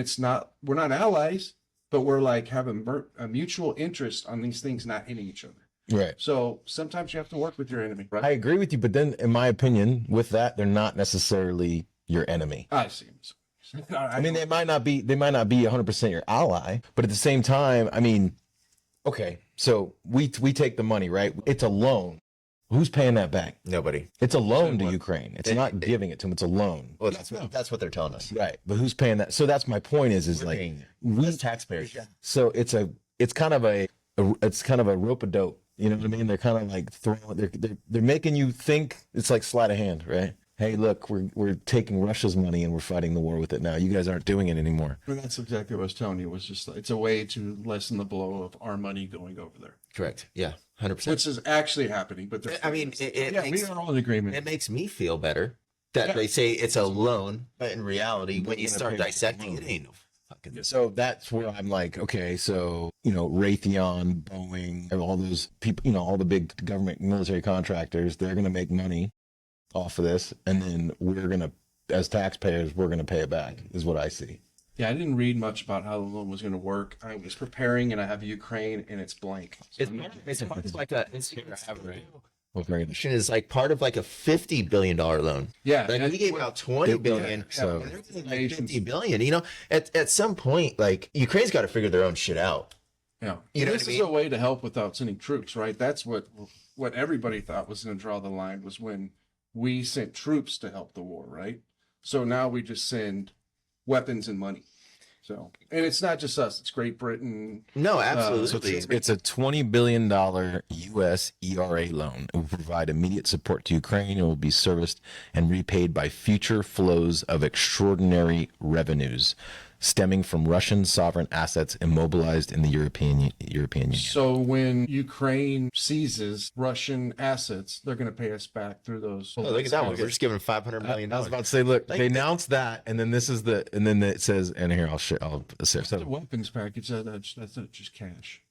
we're not allies, but we're like having a mutual interest on these things not hitting each other. Right. So sometimes you have to work with your enemy, right? I agree with you, but then, in my opinion, with that, they're not necessarily your enemy. I see. I mean, they might not be 100% your ally, but at the same time, I mean, okay, so we take the money, right? It's a loan. Who's paying that back? nobody. It's a loan to what? Ukraine. It's not giving it to them. It's a loan. Well, that's what they're telling us. Right. But who's paying that? So that's my point is We're like, paying we, as taxpayers. so it's kind of a rope a dope. You know what I mean? They're kind of like they're making you think it's like sleight of hand, right? hey, look, we're taking Russia's money and we're fighting the war with it now. You guys aren't doing it anymore. And that's exactly what I was telling you. Was just it's a way to lessen the blow of our money going over there, Correct. Yeah. 100%. which is actually happening. But I mean, it yeah, makes, we are all in agreement. it makes me feel better that Yeah. they say it's a loan, but in reality, when you gonna start pay for the dissecting loan. it, ain't no fucking. So that's where I'm like, okay, so, Raytheon, Boeing, and all those people, all the big government military contractors, they're going to make money off of this. And then we're going to, as taxpayers, we're going to pay it back, is what I see. Yeah, I didn't read much about how the loan was going to work. I was preparing, and I have Ukraine, and it's blank. So It's part of like a. We'll bring it. Is like part of like a $50 billion loan. yeah, Like and we gave out 20 billion. So- And they're getting like 50 billion. At some point, like Ukraine's got to figure their own shit out. yeah. You know This what I is mean? a way to help without sending troops, right? That's what everybody thought was going to draw the line was when we sent troops to help the war, right? So now we just send weapons and money. So, and it's not just us; it's Great Britain. No, So absolutely. it's a $20 billion U.S. ERA loan. It will provide immediate support to Ukraine and will be serviced and repaid by future flows of extraordinary revenues stemming from Russian sovereign assets immobilized in the European Union. So when Ukraine seizes Russian assets, they're going to pay us back through those. Oh, look at that one. We're just giving $500 million. I was about to say, look, they announced that, and then this is and then it says, and here I'll share. The weapons package. That's not just cash.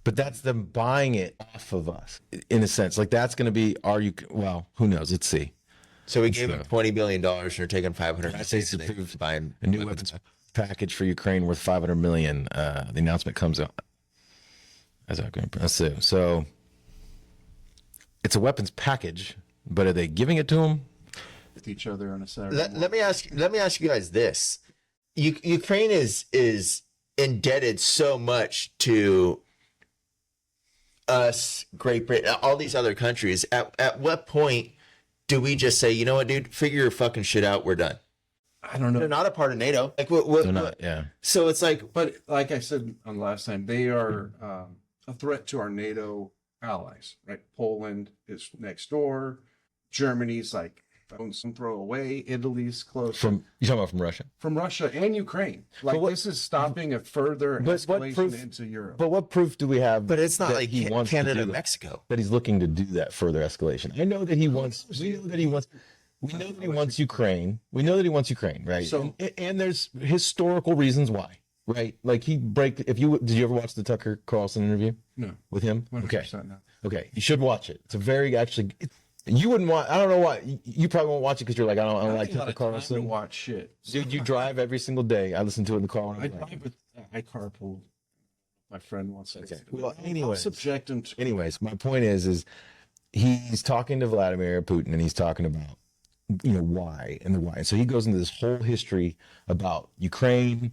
But that's them buying it off of us, in a sense. Like that's going to be, well, who knows? Let's see. So we gave them $20 billion and they're taking 500. I say it's approved. Buying A new weapons package for Ukraine worth $500 million. The announcement comes out as I'm going to press it. So it's a weapons package, but are they giving it to them? With each other on a Saturday. Let me ask you guys this. Ukraine is indebted so much to us, Great Britain, all these other countries. At what point do we just say, you know what, dude, figure your fucking shit out, we're done? I don't know. They're not a part of NATO. Like They're not, yeah. So it's like, But like I said on last time, they are a threat to our NATO allies, right? Poland is next door. Germany's like some throw away. Italy's close You're talking about from Russia? from Russia and Ukraine. Like this is stopping a further But what escalation proof- into Europe. But what proof do we have? but it's not that like he wants to Canada, do that? Mexico. That he's looking to do that further escalation. I know that he wants. We know that he wants. We know that he wants Ukraine. We know that he wants Ukraine, right? So- and there's historical reasons why, right? Like did you ever watch the Tucker Carlson interview no, with him? 100% no. Okay, you should watch it. It's a very you wouldn't want. I don't know why. You probably won't watch it because you're like, I don't like Taking a lot Tucker of time to Carlson. watch shit. Dude, you drive every single day. I listen to it in the car when I I'm driving. drive with I carpool. My friend wants to. Okay. Well, I'll anyways. subject him to. Anyways, my point is he's talking to Vladimir Putin and he's talking about why and the why. And so he goes into this whole history about Ukraine,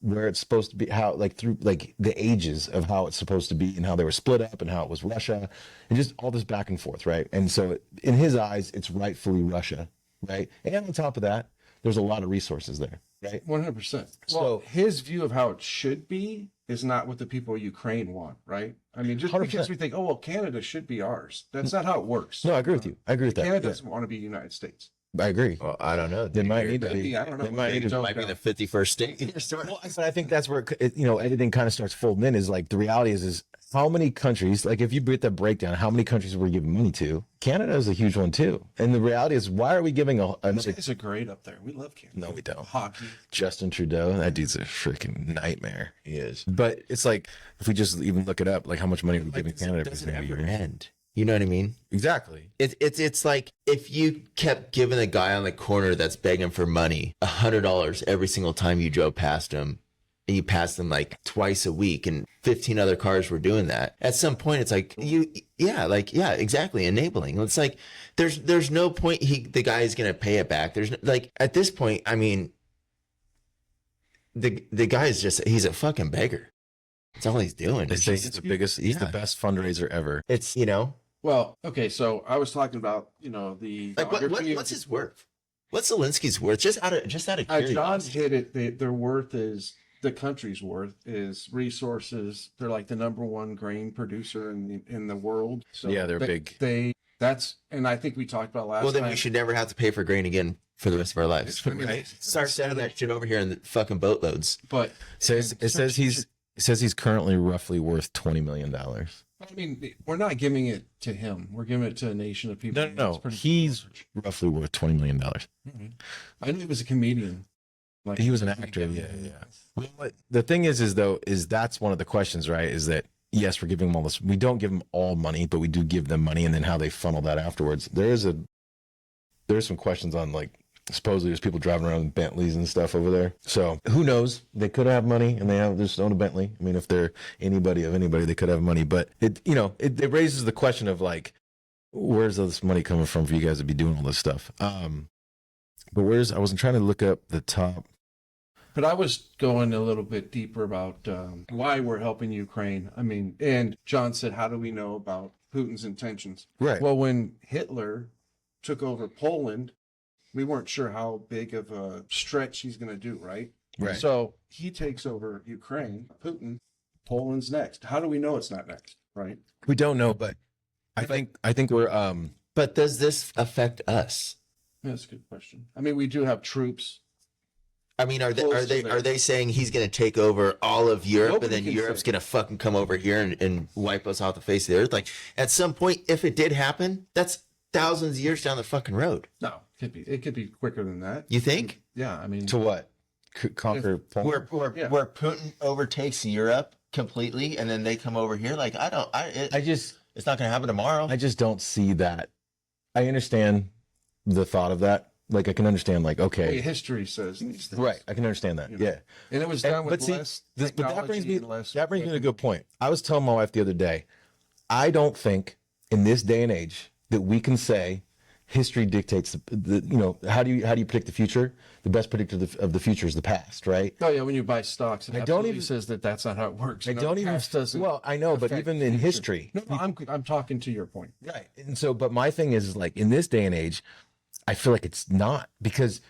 where it's supposed to be, how through the ages of how it's supposed to be and how they were split up and how it was Russia and just all this back and forth, right? And so in his eyes, it's rightfully Russia, right? And on top of that, there's a lot of resources there, right? 100%. So- Well, his view of how it should be is not what the people of Ukraine want, right? I mean, just 100%. because we think, oh, well, Canada should be ours. That's not how it works. No, I agree with you. I agree with that. Canada Yeah. doesn't want to be the United States. I agree. Well, I don't know. They might need to be. Maybe, I don't know. They might need to Don't might be know. the 51st state in your story. Well, but I think that's where everything kind of starts folding in. Is like the reality is how many countries, like if you break that breakdown, how many countries were we giving money to? Canada is a huge one too. And the reality is, why are we giving Those guys are great up there. We love Canada. No, we don't. Hockey. Justin Trudeau? That dude's a freaking nightmare. He is. But it's like if we just even look it up, like how much money are we giving Canada? It doesn't ever end. You know what I mean? Exactly. It's like if you kept giving the guy on the corner that's begging for money $100 every single time you drove past him, and you passed them like twice a week, and 15 other cars were doing that. At some point, it's like exactly, enabling. It's like there's no point the guy is gonna pay it back. There's like at this point, I mean, the guy is he's a fucking beggar. That's all he's doing. They say it's the biggest, it's the best fundraiser ever. It's Well, okay, so I was talking about, the like what's his worth? What's Zelensky's worth? Just out of John curiosity. hit it. Their worth is the country's worth is resources. They're like the number one grain producer in the world. So Yeah, they're big. And I think we talked about last Well, then time. we should never have to pay for grain again for the rest of our lives. Right? Start sending that shit over here in the fucking boatloads. But It says he's currently roughly worth $20 million. I mean, we're not giving it to him. We're giving it to a nation of people. No. It's pretty- He's roughly worth $20 million. I knew he was a comedian. Like, He was an actor. Yeah. Well, the thing is that's one of the questions, right? Is that yes, we're giving them all this. We don't give them all money, but we do give them money, and then how they funnel that afterwards. There's some questions on, like, supposedly there's people driving around in Bentleys and stuff over there. So who knows? They could have money, and they just own a Bentley. I mean, if they're anybody, they could have money. But it it raises the question of, like, where's all this money coming from for you guys to be doing all this stuff? But I wasn't trying to look up the top. But I was going a little bit deeper about why we're helping Ukraine. I mean, and John said, how do we know about Putin's intentions? Right. Well, when Hitler took over Poland, we weren't sure how big of a stretch he's going to do, right? Right. So he takes over Ukraine, Putin, Poland's next. How do we know it's not next, right? We don't know, but I think we're But does this affect us? That's a good question. I mean, we do have troops. I mean, are Close to there. they saying he's going to take over all of Europe Nobody and then can Europe's say. going to fucking come over here and wipe us off the face of the earth? Like, at some point, if it did happen, that's thousands of years down the fucking road. No, it could be quicker than that. You think? Yeah, I mean, to what? Conquer Poland? Where Putin overtakes Europe completely and then they come over here? Like, it's not going to happen tomorrow. I just don't see that. I understand the thought of that. Like, I can understand, like, okay, history says these things. right. I can understand that. You know. Yeah. And it was done with less but that brings me technology, less. to a good point. I was telling my wife the other day, I don't think in this day and age that we can say history dictates how do you predict the future? The best predictor of the future is the past, right? Oh yeah, when you buy stocks, it I don't absolutely even- says that's not how it works. I don't even. Well, I know, but even in history, No, I'm talking to your point. right? And so, but my thing is like in this day and age, I feel like it's not, because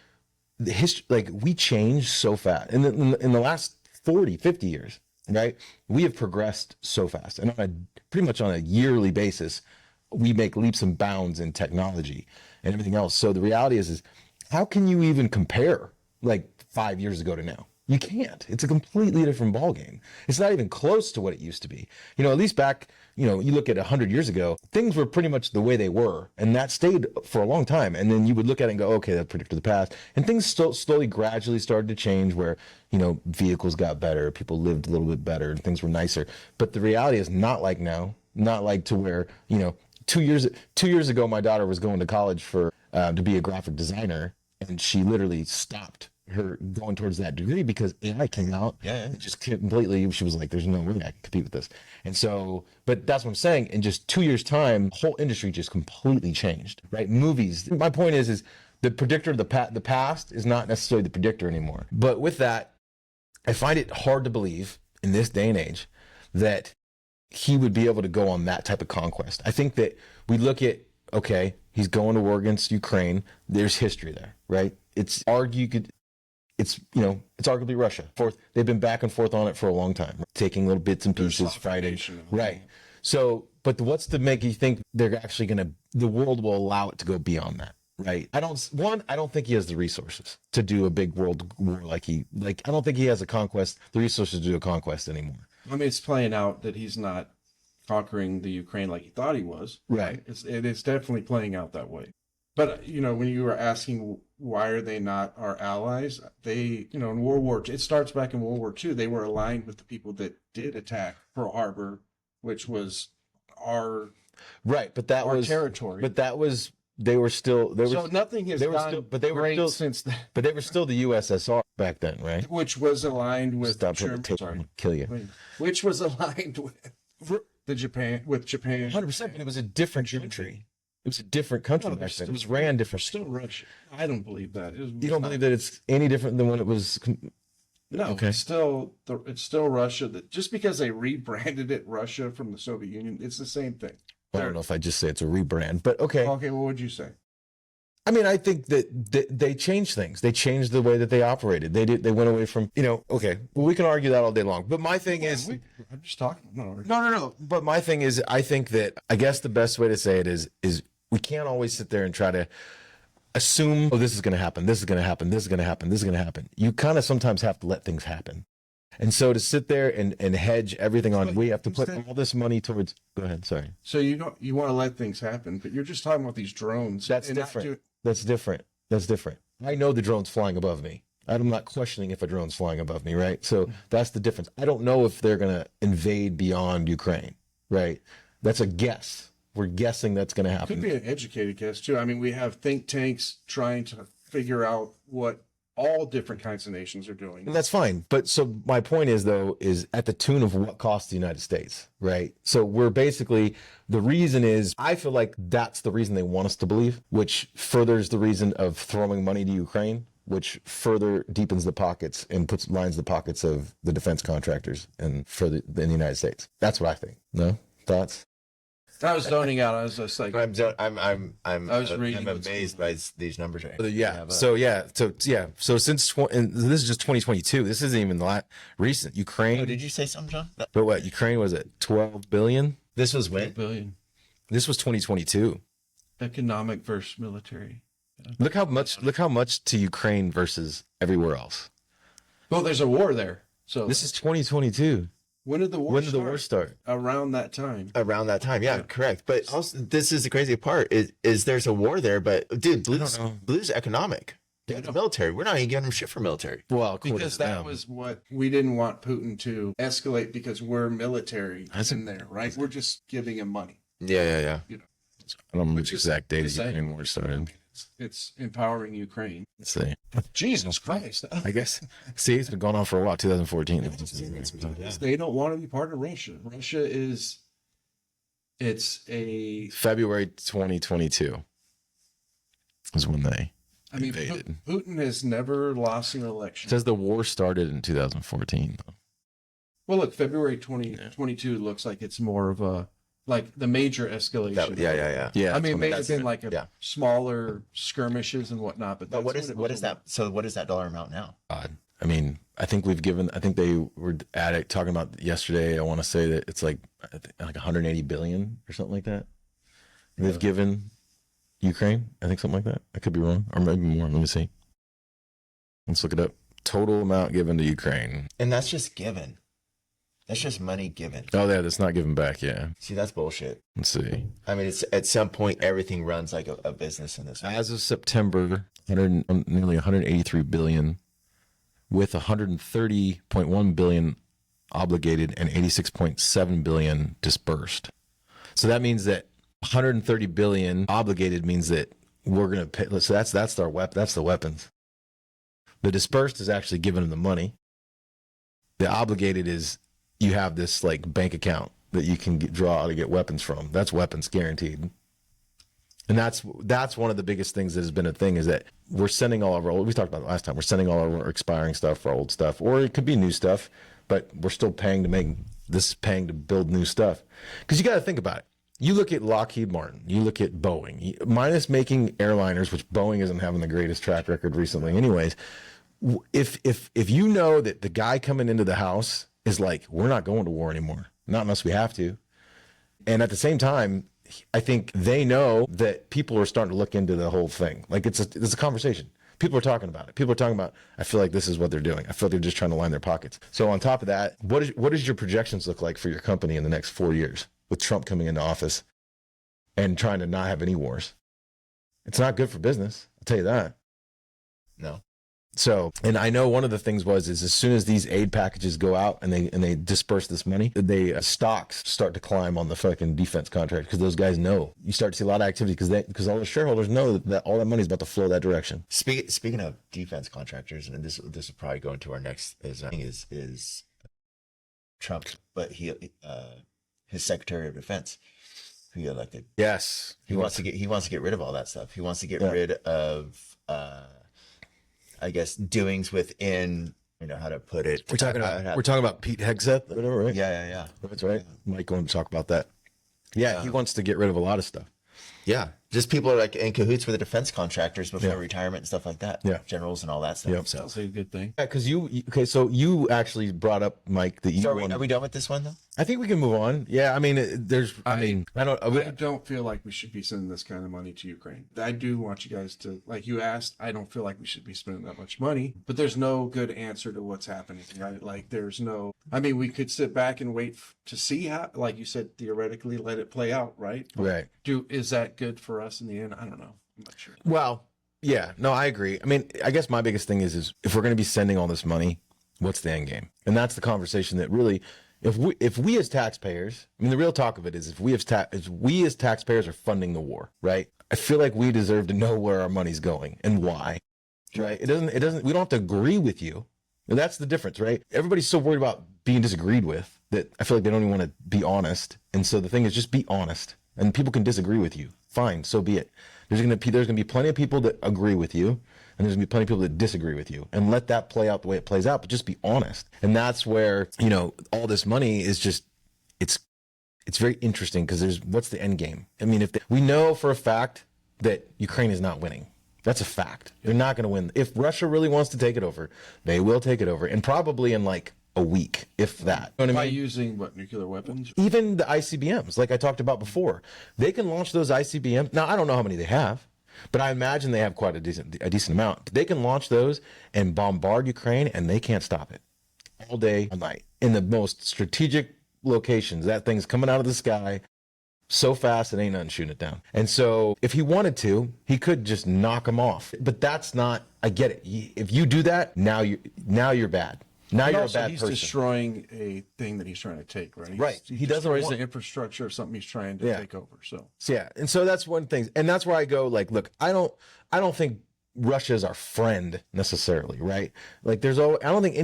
the history, like, we change so fast in the last 40, 50 years, right? We have progressed so fast, and pretty much on a yearly basis, we make leaps and bounds in technology and everything else. So the reality is how can you even compare like 5 years ago to now? You can't. It's a completely different ballgame. It's not even close to what it used to be. At least back, you look at 100 years ago, things were pretty much the way they were, and that stayed for a long time. And then you would look at it and go, okay, that predicted the past. And things slowly, gradually started to change where, vehicles got better, people lived a little bit better, and things were nicer. But the reality is not like now, not like to where, 2 years ago, my daughter was going to college to be a graphic designer, and she literally stopped her going towards that degree because AI came out. Yeah. And just completely, she was like, there's no way I can compete with this. And so, but that's what I'm saying. In just 2 years' time, the whole industry just completely changed, right? Movies. My point is the predictor of the past is not necessarily the predictor anymore. But with that, I find it hard to believe in this day and age that he would be able to go on that type of conquest. I think that we look at, okay, he's going to war against Ukraine. There's history there, right? It's arguably Russia. They've been back and forth on it for a long time, taking little bits and pieces, Friday, right? So, but what's to make you think they're actually the world will allow it to go beyond that, right? I don't think he has the resources to do a big world war I don't think he has the resources to do a conquest anymore. I mean, it's playing out that he's not conquering the Ukraine like he thought he was. Right. It is definitely playing out that way. But, when you were asking why are they not our allies, they, in World War II, it starts back in World War II, they were aligned with the people that did attack Pearl Harbor, which was our right. But that was territory. But that was, they were still, so nothing has gone great since then. But they were still the USSR back then, right? Which was aligned with Stop Germany. tape, Sorry. kill you. Which was aligned with Japan. 100%, but it was a different country. It was a different country back then. It was ran different. Still Russia. I don't believe that. You don't believe that it's any different than when it was? No, Okay. it's still Russia. That just because they rebranded it Russia from the Soviet Union, it's the same thing. I don't know if I just say it's a rebrand, but okay. Okay, what would you say? I mean, I think that they changed things. They changed the way that they operated. They went away from, okay, well, we can argue that all day long. But my thing is, I'm just talking. No. no. But my thing is, I think that, I guess the best way to say it is We can't always sit there and try to assume, oh, this is going to happen, this is going to happen, this is going to happen, this is going to happen. You kind of sometimes have to let things happen. And so to sit there and hedge everything on, we have to put all this money towards, go ahead, sorry. So you want to let things happen, but you're just talking about these drones. That's different. That's different. That's different. I know the drone's flying above me. I'm not questioning if a drone's flying above me, right? So that's the difference. I don't know if they're going to invade beyond Ukraine, right? That's a guess. We're guessing that's going to happen. Could be an educated guess too. I mean, we have think tanks trying to figure out what all different kinds of nations are doing. And that's fine. But so my point is, though, is at the tune of what costs the United States, right? So we're basically, the reason is, I feel like that's the reason they want us to believe, which furthers the reason of throwing money to Ukraine, which further deepens the pockets and lines the pockets of the defense contractors and in the United States. That's what I think. No thoughts? I was zoning out. I was just like, I'm was reading I'm amazed by these numbers. Right? So since and this is just 2022. This isn't even recent. Ukraine. Oh, did you say something, John? But what? Ukraine was at 12 billion. This was when? $1 billion. This was 2022. Economic versus military. Look how much to Ukraine versus everywhere else. Well, there's a war there. So This is 2022. when did the war start? Around that time. Around that time, yeah, correct. But also, this is the crazy part: is there's a war there, but dude, Blue's economic. Yeah, the military. We're not even giving them shit for military. Well, because that was what we didn't want Putin to escalate because we're military in there, right? We're just giving him money. Yeah. You know, I don't know which exact date the Ukraine war started. it's empowering Ukraine. Let's see. Jesus Christ. I guess. See, it's been going on for a while. 2014. They don't want to be part of Russia. Russia it's a February 2022 is when they invaded. Putin has never lost an election. It says the war started in 2014. Though. Well, look, February 2022 looks like it's more of a, like the major escalation. Yeah. I mean, it may have been like smaller skirmishes and whatnot, but what is that? So what is that dollar amount now? I mean, I think they were at it talking about yesterday. I want to say that it's like 180 billion or something like that. They've given Ukraine, I think something like that. I could be wrong, or maybe more. Let me see. Let's look it up. Total amount given to Ukraine. And that's just given. That's just money given. Oh, yeah, that's not given back. Yeah. See, that's bullshit. Let's see. I mean, it's at some point everything runs like a business in this. As of September, nearly 183 billion, with 130.1 billion obligated and 86.7 billion dispersed. So that means that 130 billion obligated means that we're going to pay. So that's the weapons. The dispersed is actually giving them the money. The obligated is you have this like bank account that you can draw to get weapons from. That's weapons guaranteed. And that's one of the biggest things that has been a thing is that we're sending all of our old, we talked about it last time, we're sending all of our expiring stuff for old stuff, or it could be new stuff, but we're still paying to build new stuff. Because you got to think about it. You look at Lockheed Martin, you look at Boeing, minus making airliners, which Boeing isn't having the greatest track record recently anyways. If you know that the guy coming into the house is like, we're not going to war anymore, not unless we have to. And at the same time, I think they know that people are starting to look into the whole thing. Like it's a conversation. People are talking about it. People are talking about, I feel like this is what they're doing. I feel like they're just trying to line their pockets. So on top of that, what does your projections look like for your company in the next 4 years with Trump coming into office and trying to not have any wars? It's not good for business. I'll tell you that. No. So, and I know one of the things is as soon as these aid packages go out and they disperse this money, stocks start to climb on the fucking defense contract because those guys know. You start to see a lot of activity because all the shareholders know that all that money is about to flow that direction. Speaking of defense contractors, and this will probably go into our next is Trump, but his Secretary of Defense, who he elected. Yes, he wants to get rid of all that stuff. He wants to get rid of. I guess doings within, how to put it. We're talking about Pete Hegseth, whatever, right? Yeah. That's right. Mike going to talk about that. Yeah, he wants to get rid of a lot of stuff. Yeah. just people are like in cahoots with the defense contractors before Yeah. retirement and stuff like that. Yeah. Generals and all that stuff. Yep. So, Sounds like a good thing. Yeah, because okay, so you actually brought up, Mike, that you so wanted- are we done with this one though? I think we can move on. Yeah, I mean, I don't feel like we should be sending this kind of money to Ukraine. I do want you guys to, like you asked, I don't feel like we should be spending that much money, but there's no good answer to what's happening, right? Like there's no, I mean, we could sit back and wait to see how, like you said, theoretically let it play out, right? Right. Is that good for us in the end? I don't know. I'm not sure. Well, yeah, no, I agree. I mean, I guess my biggest thing is if we're going to be sending all this money, what's the end game? And that's the conversation that really, if we as taxpayers, I mean, the real talk of it is if we as taxpayers are funding the war, right? I feel like we deserve to know where our money's going and why, right? It doesn't, we don't have to agree with you. And that's the difference, right? Everybody's so worried about being disagreed with that I feel like they don't even want to be honest. And so the thing is just be honest, and people can disagree with you. Fine, so be it. There's going to be plenty of people that agree with you, and there's going to be plenty of people that disagree with you, and let that play out the way it plays out, but just be honest. And that's where, all this money is just, it's very interesting because what's the end game? I mean, we know for a fact that Ukraine is not winning. That's a fact. They're not going to win. If Russia really wants to take it over, they will take it over, and probably in like a week, if that. You know what I By mean? using what, nuclear weapons? Even the ICBMs, like I talked about before, they can launch those ICBMs. Now, I don't know how many they have, but I imagine they have quite a decent amount. They can launch those and bombard Ukraine, and they can't stop it all day, all night. In the most strategic locations, that thing's coming out of the sky so fast it ain't nothing shooting it down. And so if he wanted to, he could just knock them off. But that's not, I get it. If you do that, now you're bad. Now you're a bad he's person. destroying a thing that he's trying to take, right? Right. He doesn't destroys want- the infrastructure of something he's trying to Yeah. take over. So Yeah, and so that's one thing, and that's where I go. Like, look, I don't think Russia is our friend necessarily, right? Like, I don't think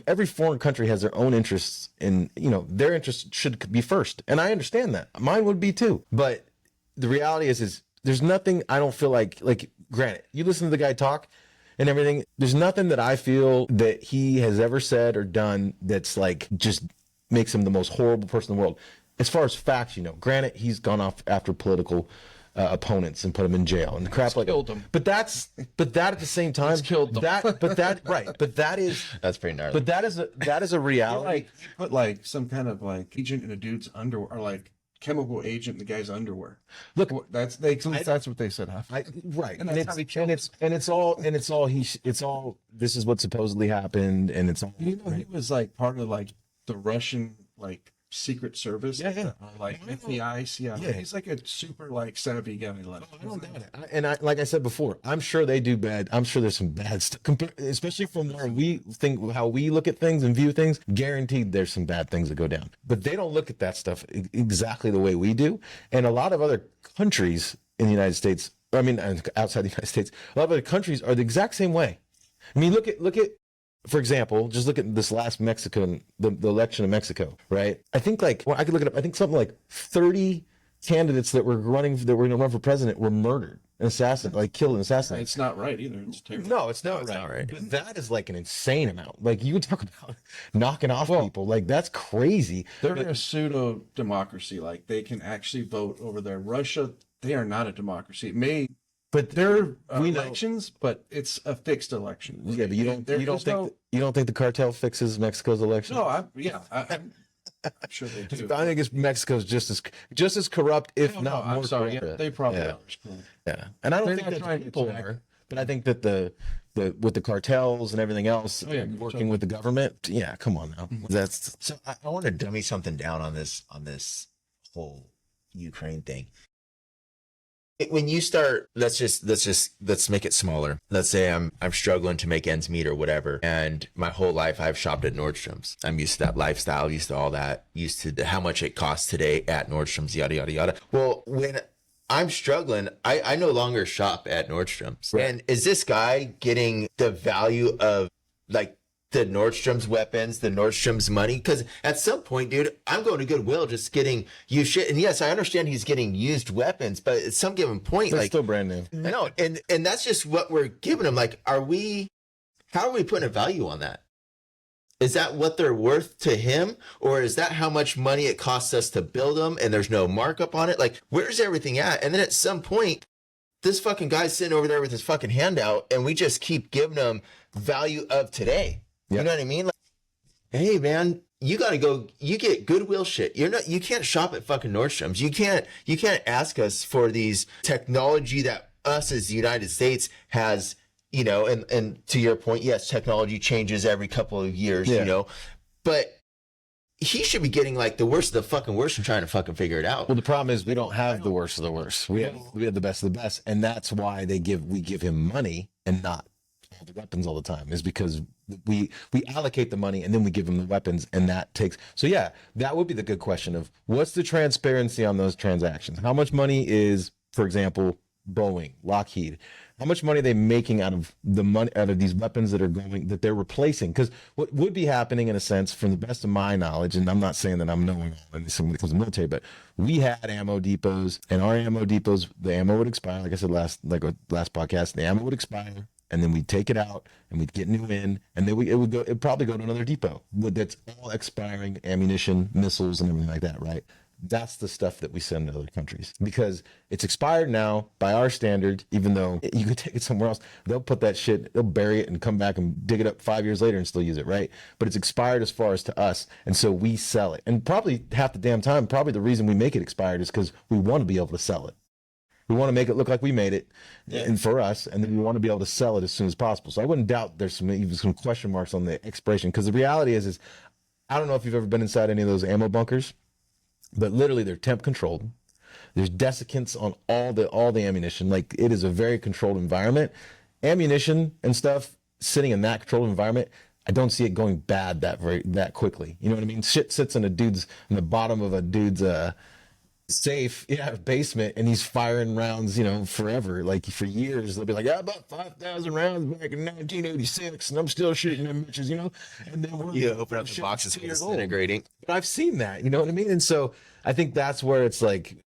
every foreign country has their own interests, in their interests should be first, and I understand that. Mine would be too, but the reality is there's nothing I don't feel like. Granted, you listen to the guy talk and everything. There's nothing that I feel that he has ever said or done that's like just makes him the most horrible person in the world. As far as facts, granted, he's gone off after political opponents and put them in jail and crap like killed them. But that at the same time, killed them. that is That's pretty gnarly. but that is a reality. like you put like some kind of like agent in a dude's underwear, or like chemical agent in the guy's underwear. Look, That's what they said. right, And and that's how he it's all this is what supposedly happened, and it's all He was like part of like the Russian like secret service. Yeah. Or like FBI, CIA. Yeah. He's like a super like savvy guy. Like, I don't doubt it. And like I said before, I'm sure they do bad. I'm sure there's some bad stuff, especially from where we think, how we look at things and view things. Guaranteed there's some bad things that go down. But they don't look at that stuff exactly the way we do. And a lot of other countries in the United States, outside the United States, a lot of other countries are the exact same way. I mean, look at, for example, just look at this last Mexican, the election of Mexico, right? I think I could look it up. I think something like 30 candidates that were going to run for president were murdered, killed and assassinated. it's not right either. It's terrible. No, it's not right. not right. But that is like an insane amount. Like, you talk about knocking off people. Like, that's crazy. They're a pseudo democracy. Like they can actually vote over there. Russia, they are not a democracy. It may, But they're we know- elections, but it's a fixed election. Yeah, but you don't There's think the cartel fixes Mexico's election? No, I'm sure they do. I think Mexico's just as corrupt, if No, not I'm more sorry. corrupt. Yeah, they probably Yeah. are. Yeah, and I don't They're think not that trying the to people attack. are, but I think that the with the cartels and everything else, yeah, working totally. with the government, yeah, come on now, that's So I want to dummy something down on this whole Ukraine thing. When you start, let's make it smaller. Let's say I'm struggling to make ends meet or whatever, and my whole life I've shopped at Nordstrom's. I'm used to that lifestyle, used to all that, used to how much it costs today at Nordstrom's, yada yada yada. Well, when I'm struggling, I no longer shop at Nordstrom's. Right. And is this guy getting the value of like the Nordstrom's weapons, the Nordstrom's money? Because at some point, dude, I'm going to Goodwill just getting used shit. And yes, I understand he's getting used weapons, but at some given point, they're like, still brand new. I know, and that's just what we're giving him. Like, how are we putting a value on that? Is that what they're worth to him? Or is that how much money it costs us to build them and there's no markup on it? Like, where's everything at? And then at some point, this fucking guy's sitting over there with his fucking handout, and we just keep giving him value of today. Yeah. You know what I mean? Like, hey man, you got to go, you get Goodwill shit. You can't shop at fucking Nordstrom's. You can't ask us for these technology that us as the United States has, you know, and to your point, yes, technology changes every couple of years, you know, but he should be getting like the worst of the fucking worst and trying to fucking figure it out. Well, the problem is we don't have the worst of the worst. We have the best of the best, and that's why we give him money and not all the weapons all the time. Is because we allocate the money and then we give him the weapons, and that takes. So yeah, that would be the good question of what's the transparency on those transactions? How much money is, for example, Boeing, Lockheed? How much money are they making out of these weapons that they're replacing? Because what would be happening in a sense, from the best of my knowledge, and I'm not saying that I'm knowing all in when it comes to the military, but we had ammo depots, and our ammo depots, the ammo would expire. Like I said last podcast, the ammo would expire, and then we'd take it out and we'd get new in, and then it'd probably go to another depot that's all expiring ammunition, missiles, and everything like that, right? That's the stuff that we send to other countries because it's expired now by our standard, even though you could take it somewhere else. They'll put that shit, they'll bury it and come back and dig it up 5 years later and still use it, right? But it's expired as far as to us. And so we sell it. And probably half the damn time, probably the reason we make it expired is because we want to be able to sell it. We want to make it look like we made it, and for us, and then we want to be able to sell it as soon as possible. So I wouldn't doubt there's some question marks on the expiration, because the reality is I don't know if you've ever been inside any of those ammo bunkers, but literally they're temp controlled. There's desiccants on all the ammunition. Like, it is a very controlled environment. Ammunition and stuff sitting in that controlled environment, I don't see it going bad that quickly. You know what I mean? Shit sits in the bottom of a dude's safe, basement, and he's firing rounds, forever, like for years. They'll be like, I bought 5,000 rounds back in 1986, and I'm still shooting them bitches, And then open up the boxes, it's disintegrating. But I've seen that, you know what I mean? And so I think that's where it's like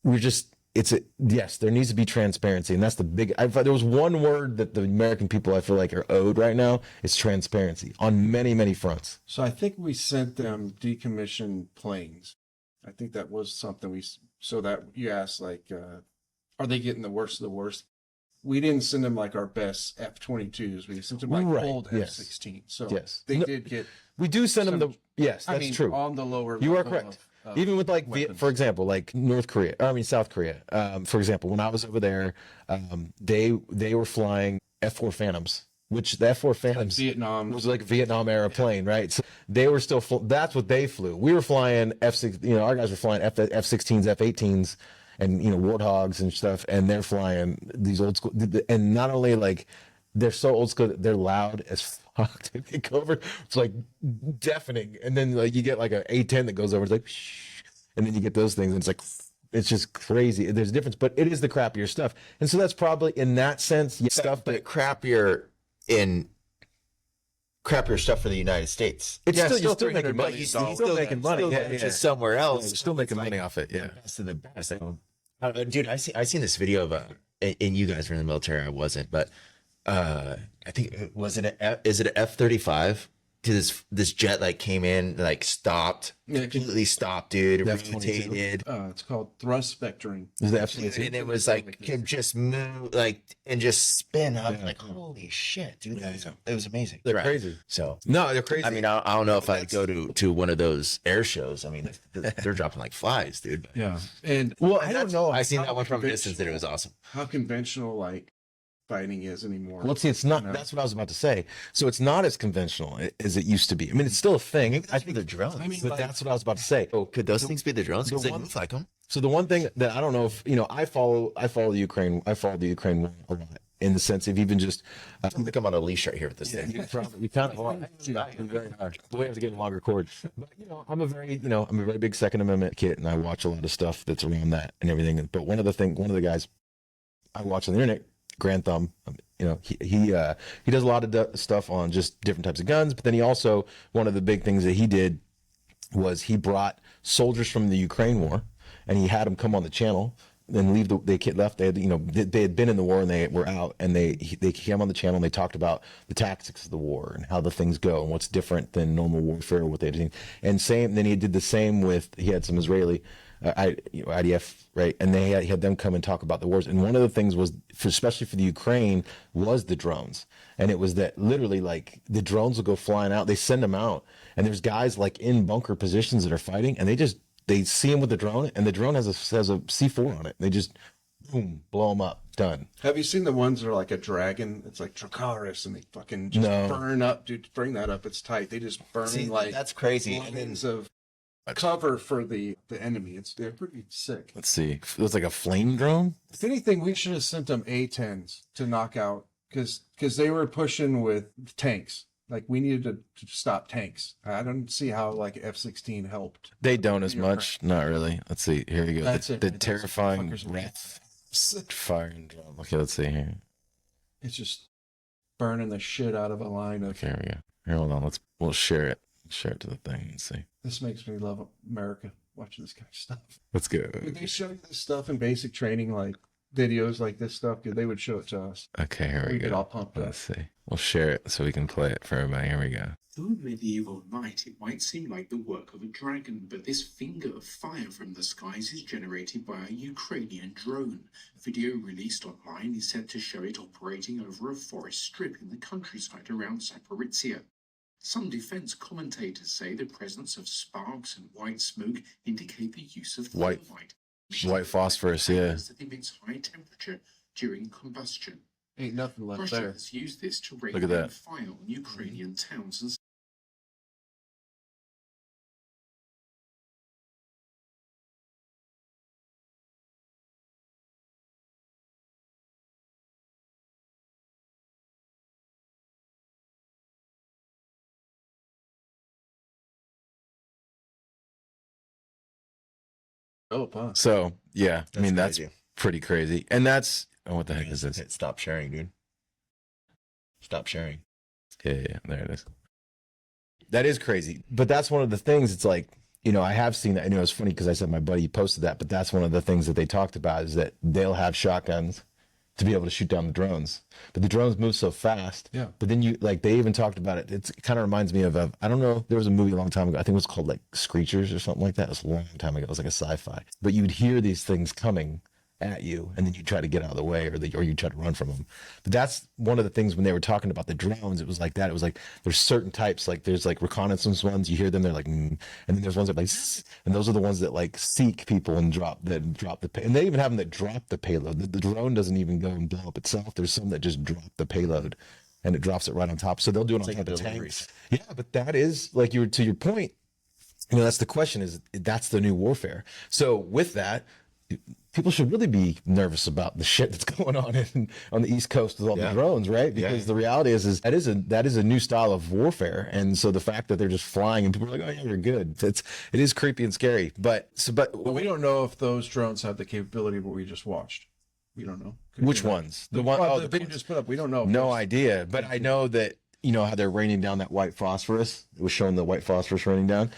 yes, there needs to be transparency, and that's the big. There was one word that the American people I feel like are owed right now. It's transparency on many, many fronts. So I think we sent them decommissioned planes. I think that was something so that you asked, like, are they getting the worst of the worst? We didn't send them like our best F-22s. We sent them like old F-16. So they did get. We do send them yes, that's true. On the lower level. You are correct. Even with for example, like South Korea. For example, when I was over there, they were flying F-4 Phantoms. Which the F-4 Phantoms was like a Vietnam era plane, right? So they were still that's what they flew. We were flying F-6, our guys were flying F-16s, F-18s, and Warthogs and stuff, and they're flying these old school. And not only like they're so old school, they're loud as fuck. They take over, it's like deafening. And then like you get like an A-10 that goes over, it's like, shh, and then you get those things, and it's like. It's just crazy. There's a difference, but it is the crappier stuff, and so that's probably in that sense stuff, but crappier stuff for the United States. It's still making money. He's still making money. Just somewhere else. You're still making money off it. Yeah. Best of the best. Dude, I seen this video of and you guys were in the military. I wasn't, but I think is it an F-35? This jet like came in, like stopped, completely stopped, dude. Rotated. It's called thrust vectoring. Is that absolutely? And it was like can just move, like, and just spin up. Like, holy shit, dude! It was amazing. They're crazy. So no, they're crazy. I mean, I don't know if I'd go to one of those air shows. I mean, they're dropping like flies, dude. Yeah, and I don't know. I seen that one from a distance, and it was awesome. How conventional fighting is anymore. Well, see, it's not. That's what I was about to say. So it's not as conventional as it used to be. I mean, it's still a thing. I think the drones. But that's what I was about to say. Oh, could those things be the drones? Because they move like them. So the one thing that I don't know if I follow the Ukraine. I follow the Ukraine war a lot, in the sense of even just. I'm gonna come on a leash right here with this thing. You kind of very hard. The way I have to get a longer cord. But I'm a very big Second Amendment kid, and I watch a lot of stuff that's around that and everything. But one of the guys I watch on the internet, Grand Thumb, he does a lot of stuff on just different types of guns, but then he also, one of the big things that he did was he brought soldiers from the Ukraine war, and he had them come on the channel and leave they left. They had, they had been in the war and they were out, and they came on the channel and they talked about the tactics of the war and how the things go and what's different than normal warfare, what they've seen. And then he did the same with, he had some Israeli IDF, right? And he had them come and talk about the wars. And one of the things was, especially for the Ukraine, was the drones. And it was that literally, like, the drones will go flying out. They send them out, and there's guys like in bunker positions that are fighting, and they see him with the drone, and the drone has a C4 on it. They just boom, blow them up, done. Have you seen the ones that are like a dragon? It's like Dracarys, and they fucking just burn up. Dude, bring that up. It's tight. They just burn that's crazy. lines of cover for the enemy. They're pretty sick. Let's see. It was like a flame drone. If anything, we should have sent them A-10s to knock out, because they were pushing with tanks. Like, we needed to stop tanks. I don't see how like F-16 helped. They don't as much. Not really. Let's see. Here we go. That's the it. terrifying wrath firing drone. Okay, let's see here. It's just burning the shit out of a line of. Okay, here we go. Here, hold on. We'll share it. Share it to the thing and see. This makes me love America, watching this kind of stuff. Let's go. Would they show you this stuff in basic training, like videos like this stuff? They would show it to us. Okay, here we go. We get all pumped up. Let's see. We'll share it so we can play it for everybody. Here we go. Though medieval night, it might seem like the work of a dragon, but this finger of fire from the skies is generated by a Ukrainian drone. A video released online is said to show it operating over a forest strip in the countryside around Zaporizhia. Some defense commentators say the presence of sparks and white smoke indicate the use of White phosphorus, yeah. That emits high temperature during combustion. Ain't nothing left Russia there. has used this to Look rain at that. fire on Ukrainian towns and Oh, huh. So yeah, I mean that's crazy. pretty crazy. And that's what the heck is this? Hit stop sharing, dude. Stop sharing. Yeah, there it is. That is crazy. But that's one of the things. It's like, I have seen that. I know it's funny because I said my buddy posted that, but that's one of the things that they talked about is that they'll have shotguns to be able to shoot down the drones. But the drones move so fast. Yeah. But then they even talked about it. It kind of reminds me of, I don't know, there was a movie a long time ago. I think it was called like Screechers or something like that. It was a long time ago. It was like a sci-fi. But you'd hear these things coming at you, and then you try to get out of the way, or you try to run from them. But that's one of the things when they were talking about the drones. It was like that. It was like there's certain types, like there's like reconnaissance ones. You hear them, they're like, and then there's ones that like, and those are the ones that like seek people and drop the and they even have them that drop the payload. The drone doesn't even go and blow up itself. There's some that just drop the payload, and it drops it right on top. So they'll do it on like top of deliveries. tanks. Yeah, but that is like to your point. That's the question. Is that's the new warfare? So with that, people should really be nervous about the shit that's going on on the East Coast with all the drones, right? Because the reality is that is a new style of warfare, and so the fact that they're just flying and people are like, oh yeah, you're good. It is creepy and scary, but we don't know if those drones have the capability of what we just watched. We don't know. Which ones? The video just put up. We don't know. No idea, but I know that how they're raining down that white phosphorus. It was showing the white phosphorus raining down.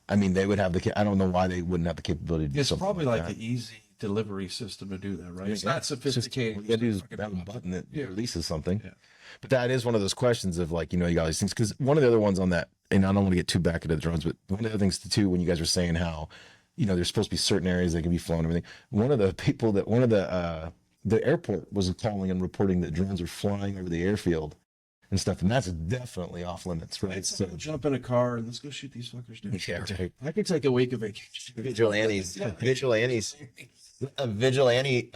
I mean, they would have I don't know why they wouldn't have the capability to do It's something probably like that. an easy delivery system to do that, right? It's Yeah. not sophisticated. All you gotta do is have a button that Yeah. releases something. Yeah. But that is one of those questions of like, you got these things. Because one of the other ones on that, and I don't want to get too back into the drones, but one of the other things too, when you guys were saying how, there's supposed to be certain areas that can be flown and everything. One of the people the airport was calling and reporting that drones are flying over the airfield and stuff. And that's definitely off limits, right? So jump in a car and let's go shoot these fuckers down. Yeah. Right. I could take a week of vacation. Vigilantes. A vigilante.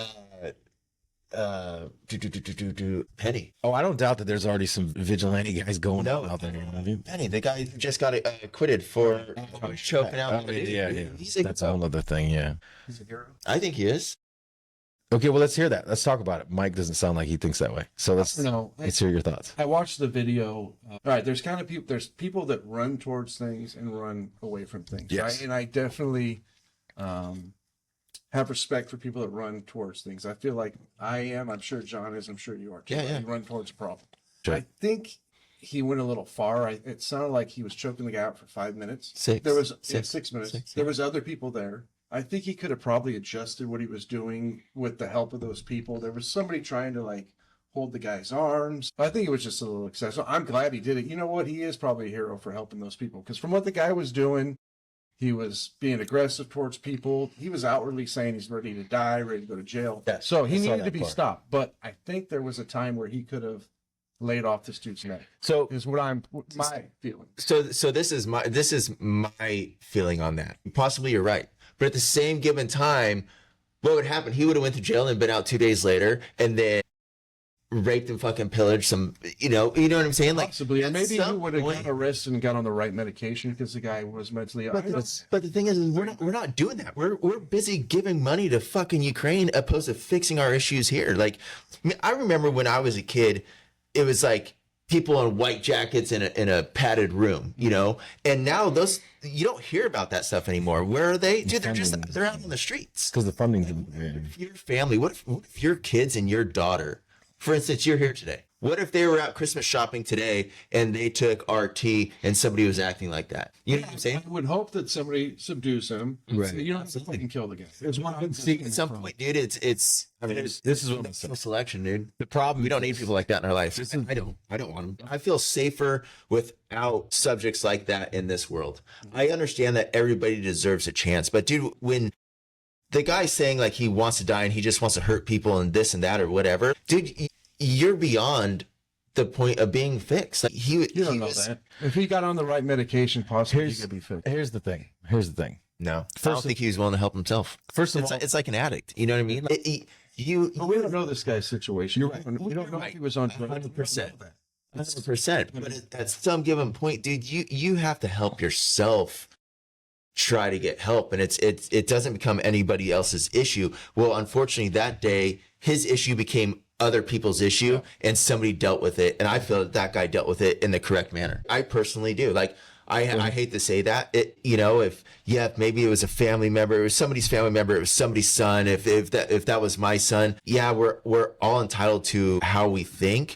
Penny. Oh, I don't doubt that there's already some vigilante guys going out there. Penny, the guy who just got acquitted for choking out. Oh, yeah. He's a, That's a whole other thing, yeah. He's a hero. I think he is. Okay, well, let's hear that. Let's talk about it. Mike doesn't sound like he thinks that way. So let's hear your thoughts. I watched the video. All right, there's kind of people. There's people that run towards things and run away from things. Yes. Right? And I definitely have respect for people that run towards things. I feel like I am. I'm sure John is. I'm sure you are too. Yeah. You run towards a problem. Sure. I think he went a little far. It sounded like he was choking the guy out for 5 minutes. Six. There was 6 6 minutes. Six, There was other people there. I think he could have probably adjusted what he was doing with the help of those people. There was somebody trying to like hold the guy's arms. I think it was just a little excessive. I'm glad he did it. You know what? He is probably a hero for helping those people, because from what the guy was doing, he was being aggressive towards people. He was outwardly saying he's ready to die, ready to go to jail. Yeah, So he I saw needed that to be part. stopped. But I think there was a time where he could have laid off this dude's neck. So Is my feeling. So this is my feeling on that. Possibly you're right, but at the same given time, what would happen? He would have went to jail and been out 2 days later, and then raped and fucking pillaged some. You know what I'm saying? Like Possibly. Or at maybe he some would have point- got arrested and got on the right medication because the guy was mentally ill. But the thing is we're not doing that. We're busy giving money to fucking Ukraine opposed to fixing our issues here. Like, I mean, I remember when I was a kid, it was like people in white jackets in a padded room, you know. And now those you don't hear about that stuff anymore. Where are they? Dude, they're out on the streets. because the funding's If your family, what if your kids and your daughter, for instance, you're here today. What if they were out Christmas shopping today and they took RT and somebody was acting like that? You know what I'm saying? I would hope that somebody subdues him. Right. You don't have to fucking kill the guy. There's one At some point, dude, it's. I mean, this is what I'm natural saying. selection, dude. The problem We don't need people like that in our life. I don't want them. I feel safer without subjects like that in this world. I understand that everybody deserves a chance, but dude, when the guy's saying like he wants to die and he just wants to hurt people and this and that or whatever, dude, you're beyond the point of being fixed. Like You don't know that. If he got on the right medication, possibly he could be fixed. Here's the thing. No, I don't think he was willing to help himself. First of It's all, it's like an addict. You know what I mean? Like, But we don't know this guy's situation. You're right. We don't know if he was on drugs. 100%. 100%. But at some given point, dude, you have to help yourself try to get help, and it doesn't become anybody else's issue. Well, unfortunately, that day his issue became other people's issue, and somebody dealt with it, and I feel that guy dealt with it in the correct manner. I personally do. Like I hate to say that, if maybe it was a family member, it was somebody's family member, it was somebody's son, if that was my son, yeah, we're all entitled to how we think.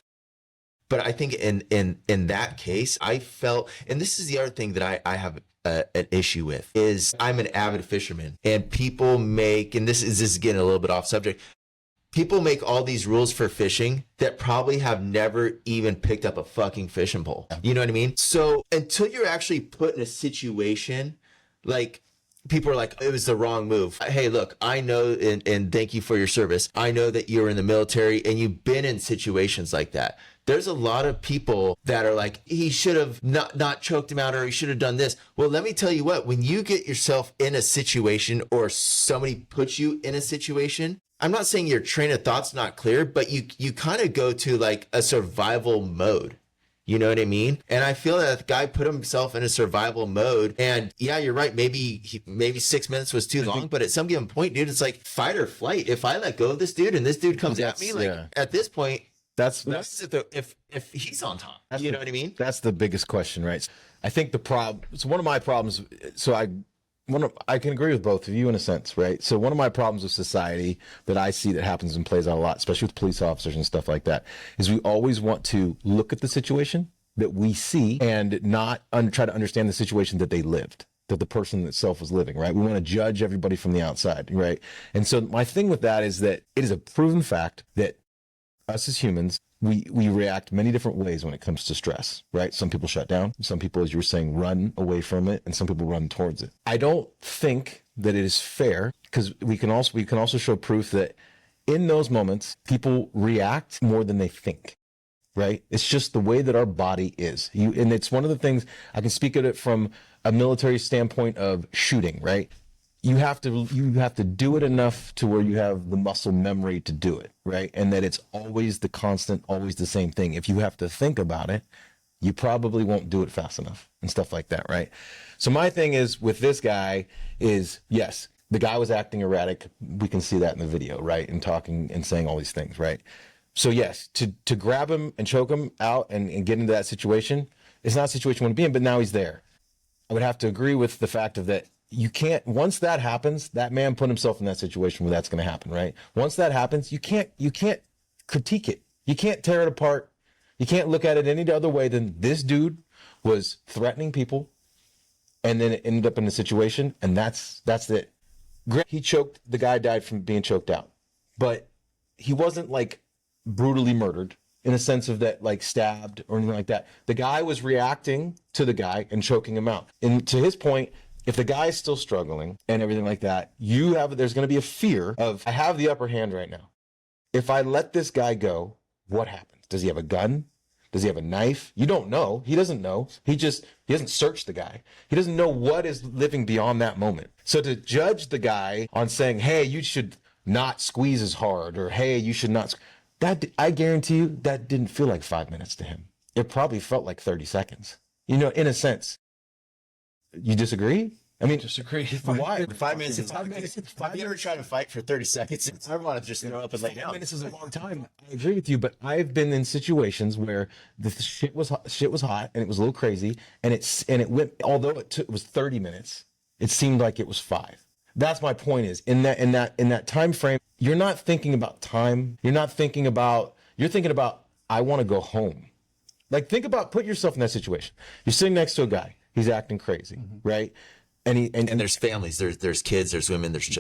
But I think in that case, I felt, and this is the other thing that I have an issue with, is I'm an avid fisherman, and people make, and this is getting a little bit off subject, people make all these rules for fishing that probably have never even picked up a fucking fishing pole. You know what I mean? So until you're actually put in a situation, like, people are like, it was the wrong move. Hey, look, I know, and thank you for your service. I know that you're in the military and you've been in situations like that. There's a lot of people that are like, he should have not choked him out, or he should have done this. Well, let me tell you what, when you get yourself in a situation or somebody puts you in a situation, I'm not saying your train of thought's not clear, but you kind of go to like a survival mode. You know what I mean? And I feel that the guy put himself in a survival mode. And yeah, you're right. Maybe 6 minutes was too long, but at some given point, dude, it's like fight or flight. If I let go of this dude and this dude comes at me, like at this point, that's if he's on top, you know what I mean? That's the biggest question, right? I think the problem. So one of my problems. So I can agree with both of you in a sense, right? So one of my problems with society that I see that happens and plays out a lot, especially with police officers and stuff like that, is we always want to look at the situation that we see and not try to understand the situation that they lived, that the person itself was living, right? We want to judge everybody from the outside, right? And so my thing with that is that it is a proven fact that us as humans, we react many different ways when it comes to stress, right? Some people shut down. Some people, as you were saying, run away from it, and some people run towards it. I don't think that it is fair, because we can also show proof that in those moments, people react more than they think, right? It's just the way that our body is. And it's one of the things, I can speak of it from a military standpoint of shooting, right? You have to do it enough to where you have the muscle memory to do it, right? And that it's always the constant, always the same thing. If you have to think about it, you probably won't do it fast enough and stuff like that, right? So my thing is with this guy is, yes, the guy was acting erratic. We can see that in the video, right? And talking and saying all these things, right? So yes, to grab him and choke him out and get into that situation, it's not a situation you want to be in, but now he's there. I would have to agree with the fact of that. You can't, once that happens, that man put himself in that situation where that's going to happen, right? Once that happens, you can't critique it. You can't tear it apart. You can't look at it any other way than this dude was threatening people, and then it ended up in a situation, and that's it. He choked, the guy died from being choked out, but he wasn't like brutally murdered in a sense of that, like stabbed or anything like that. The guy was reacting to the guy and choking him out. And to his point, if the guy is still struggling and everything like that, there's going to be a fear of, I have the upper hand right now. If I let this guy go, what happens? Does he have a gun? Does he have a knife? You don't know. He doesn't know. He doesn't search the guy. He doesn't know what is living beyond that moment. So to judge the guy on saying, hey, you should not squeeze as hard, or hey, you should not, I guarantee you that didn't feel like 5 minutes to him. It probably felt like 30 seconds, in a sense. You disagree? I mean, Disagree. why? 5 minutes. Have you ever tried to fight for 30 seconds? I want to just throw up and lay 5 down. minutes is a long time. I agree with you, but I've been in situations where the shit was hot and it was a little crazy, and it went. Although it was 30 minutes, it seemed like it was 5. That's my point. Is in that time frame, you're not thinking about time. You're thinking about. I want to go home. Like, put yourself in that situation. You're sitting next to a guy. He's acting crazy, right? And there's families, there's kids, there's women, there's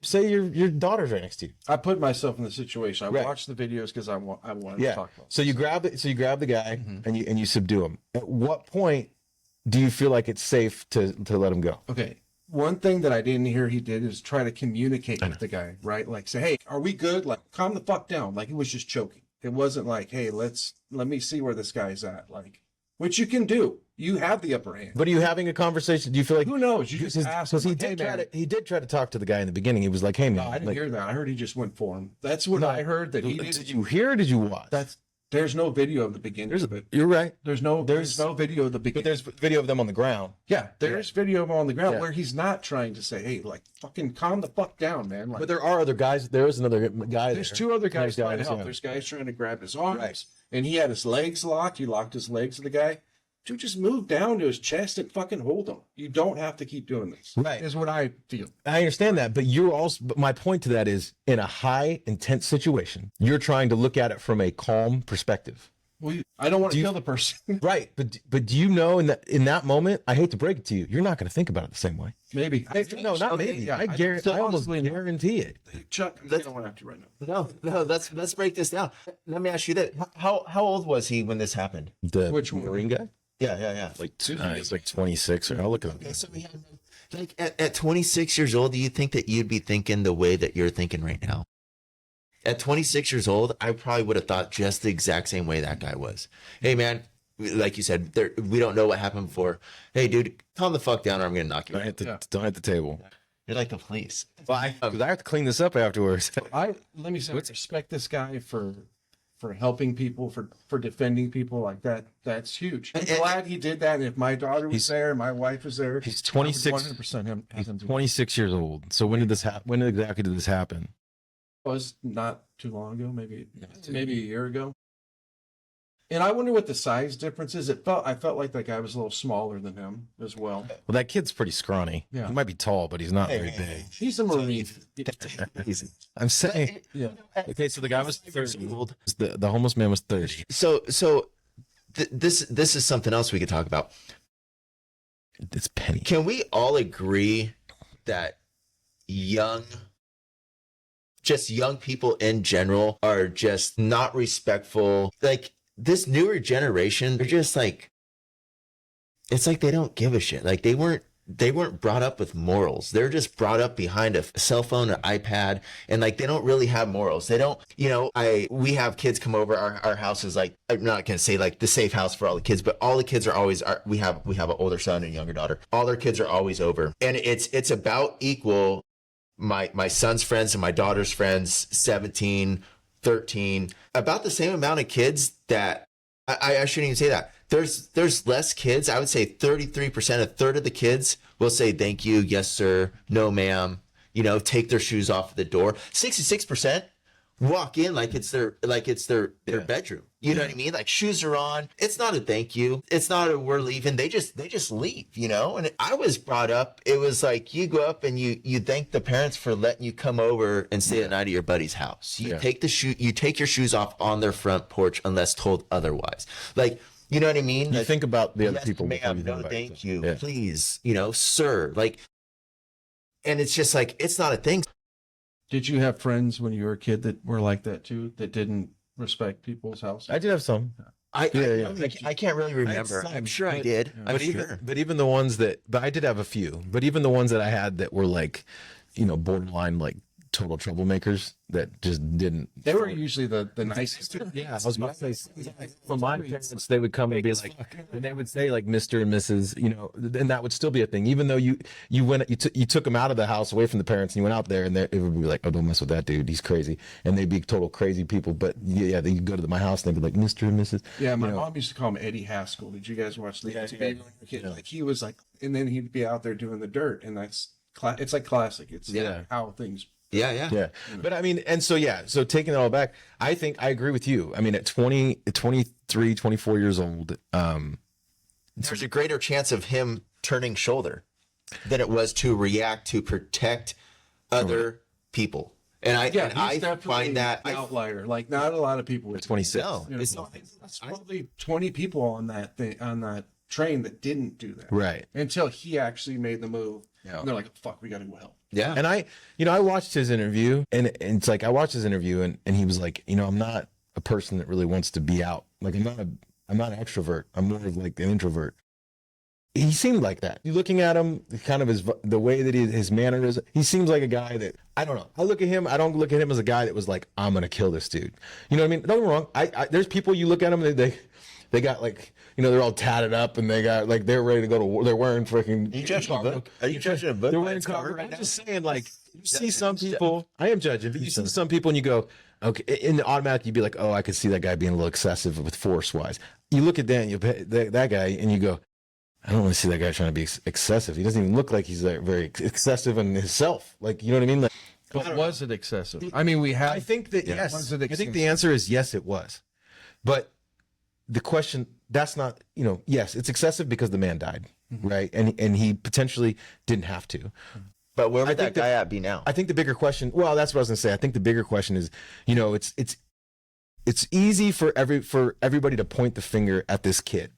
say your daughter's right next to you. I put myself in the situation. I Right. watched the videos because I wanted to talk about it. So you grab the guy and you subdue him. At what point do you feel like it's safe to let him go? Okay. One thing that I didn't hear he did is try to communicate with the guy, right? Like say, hey, are we good? Like, calm the fuck down. Like, he was just choking. It wasn't like, hey, let me see where this guy's at. Like, which you can do. You have the upper hand. But are you having a conversation? Do you feel like Who knows? You just ask him, he like, did hey, try man. to try to talk to the guy in the beginning. He was like, "Hey man, No, I didn't like, hear that. I heard he just went for him. That's what I heard. That he did did. you hear or did you watch?" There's no video of the beginning. You're right. There's no video of the beginning. But there's video of them on the ground. Yeah, there's video of him on the ground Yeah. where he's not trying to say, hey, like, fucking calm the fuck down, man. Like, But there are other guys. There is another guy. there's there. 2 other guys Nice trying to help. yeah. There's guys trying to grab his arms, Right. and he had his legs locked. He locked his legs to the guy. Dude, just move down to his chest and fucking hold him. You don't have to keep doing this. Right. Is what I feel. I understand that, but but my point to that is, in a high intense situation, you're trying to look at it from a calm perspective. Well, I don't want to kill the person. Right, but do you know in that moment? I hate to break it to you, you're not going to think about it the same way. Maybe. No, not maybe. Yeah, I guarantee. I almost guarantee it. Chuck, I don't want to have to right now. No, let's break this down. Let me ask you that. How old was he when this happened? The Which one? Marine guy? Yeah. It's like 26. Or I'll look at Okay, so we had, like at 26 years old, do you think that you'd be thinking the way that you're thinking right now? At 26 years old, I probably would have thought just the exact same way that guy was. Hey, man, like you said, we don't know what happened before. Hey, dude, calm the fuck down or I'm going to knock you out. Don't hit the table. You're like the police. Why? Because I have to clean this up afterwards. Let me say, I respect this guy for helping people, for defending people like that. That's huge. I'm glad he did that. And if my daughter was there, my wife was there. He's 26. 100% him. He's 26 years old. So when did this happen? When exactly did this happen? Was not too long ago, maybe a year ago. And I wonder what the size difference is. I felt like that guy was a little smaller than him as well. Well, that kid's pretty scrawny. Yeah. He might be tall, but he's not very big. He's a Marine. I'm saying. Yeah. Okay, so the guy was 30. The homeless man was 30. So this is something else we could talk about. It's Penny. Can we all agree that young people in general are just not respectful? Like this newer generation, they're just like, it's like they don't give a shit. Like they weren't brought up with morals. They're just brought up behind a cell phone, an iPad, and like they don't really have morals. They don't, we have kids come over. Our house is like, I'm not gonna say like the safe house for all the kids, but all the kids are always, we have an older son and a younger daughter. All their kids are always over, and it's about equal. My son's friends and my daughter's friends, 17, 13, about the same amount of kids that I shouldn't even say that. There's less kids. I would say 33%, a third of the kids will say thank you, yes sir, no ma'am, take their shoes off at the door. 66% walk in like it's their bedroom. You know what I mean? Like shoes are on. It's not a thank you. It's not a we're leaving. They just leave, And I was brought up, it was like you go up and you thank the parents for letting you come over and stay the night at your buddy's house. You take your shoes off on their front porch unless told otherwise. Like, you know what I mean? You Like, think about the other yes, people. before ma'am, you think no, about thank yourself. you, Yeah. please, sir. Like And it's just like, it's not a thing. Did you have friends when you were a kid that were like that too, that didn't respect people's houses? I did have some. I can't really remember. some, I'm sure I but- did. Yeah. I'm But sure. even the ones that, but I did have a few. But even the ones that I had that were like, borderline like total troublemakers that just didn't. They were usually the nicest. Yeah, I was about to say. From my parents, they would come and be like, and they would say like Mr. and Mrs. And that would still be a thing, even though you took them out of the house away from the parents and you went out there, and it would be like, oh, don't mess with that dude, he's crazy, and they'd be total crazy people. But yeah, they go to my house and they'd be like Mr. and Mrs. Yeah, my mom used to call him Eddie Haskell. Did you guys watch the Baby when you were a kid? Like he was like, and then he'd be out there doing the dirt, and it's like classic. It's how things. Yeah. Yeah. But I mean, and so taking it all back, I think I agree with you. I mean, at 23, 24 years old, There's a greater chance of him turning shoulder than it was to react to protect other people. And I find that an outlier. Like not a lot of people would. 26. no, You know, it's not. That's probably 20 people on that thing, on that train that didn't do that. Right. Until he actually made the move. Yeah. And they're like, fuck, we got to go help. Yeah. And I watched his interview, and it's like I watched his interview, and he was like, I'm not a person that really wants to be out. Like I'm not an extrovert. I'm more of like an introvert. He seemed like that. You looking at him, kind of the way that his manner is. He seems like a guy that I don't know. I look at him. I don't look at him as a guy that was like, I'm gonna kill this dude. You know what I mean? Don't get me wrong. There's people you look at them, they got like, they're all tatted up and they got like they're ready to go to war. They're wearing freaking. Are you judging a book? Are you judging a book? They're by wearing its cover cover. right I'm now? just saying, like, you see some people. I am judging, but you see some people and you go, okay. In the automatic, you'd be like, oh, I could see that guy being a little excessive with force wise. You look at that guy and you go, I don't really see that guy trying to be excessive. He doesn't even look like he's like very excessive in himself. Like, you know what I mean? Like, But was it excessive? I mean, we have. I think that Was yes. it I think the answer is yes, it was. But the question, that's not, yes, it's excessive because the man died, right? And he potentially didn't have to. But where I would think that guy at be now? I think the bigger question, well, that's what I was gonna say. I think the bigger question is, it's easy for everybody to point the finger at this kid,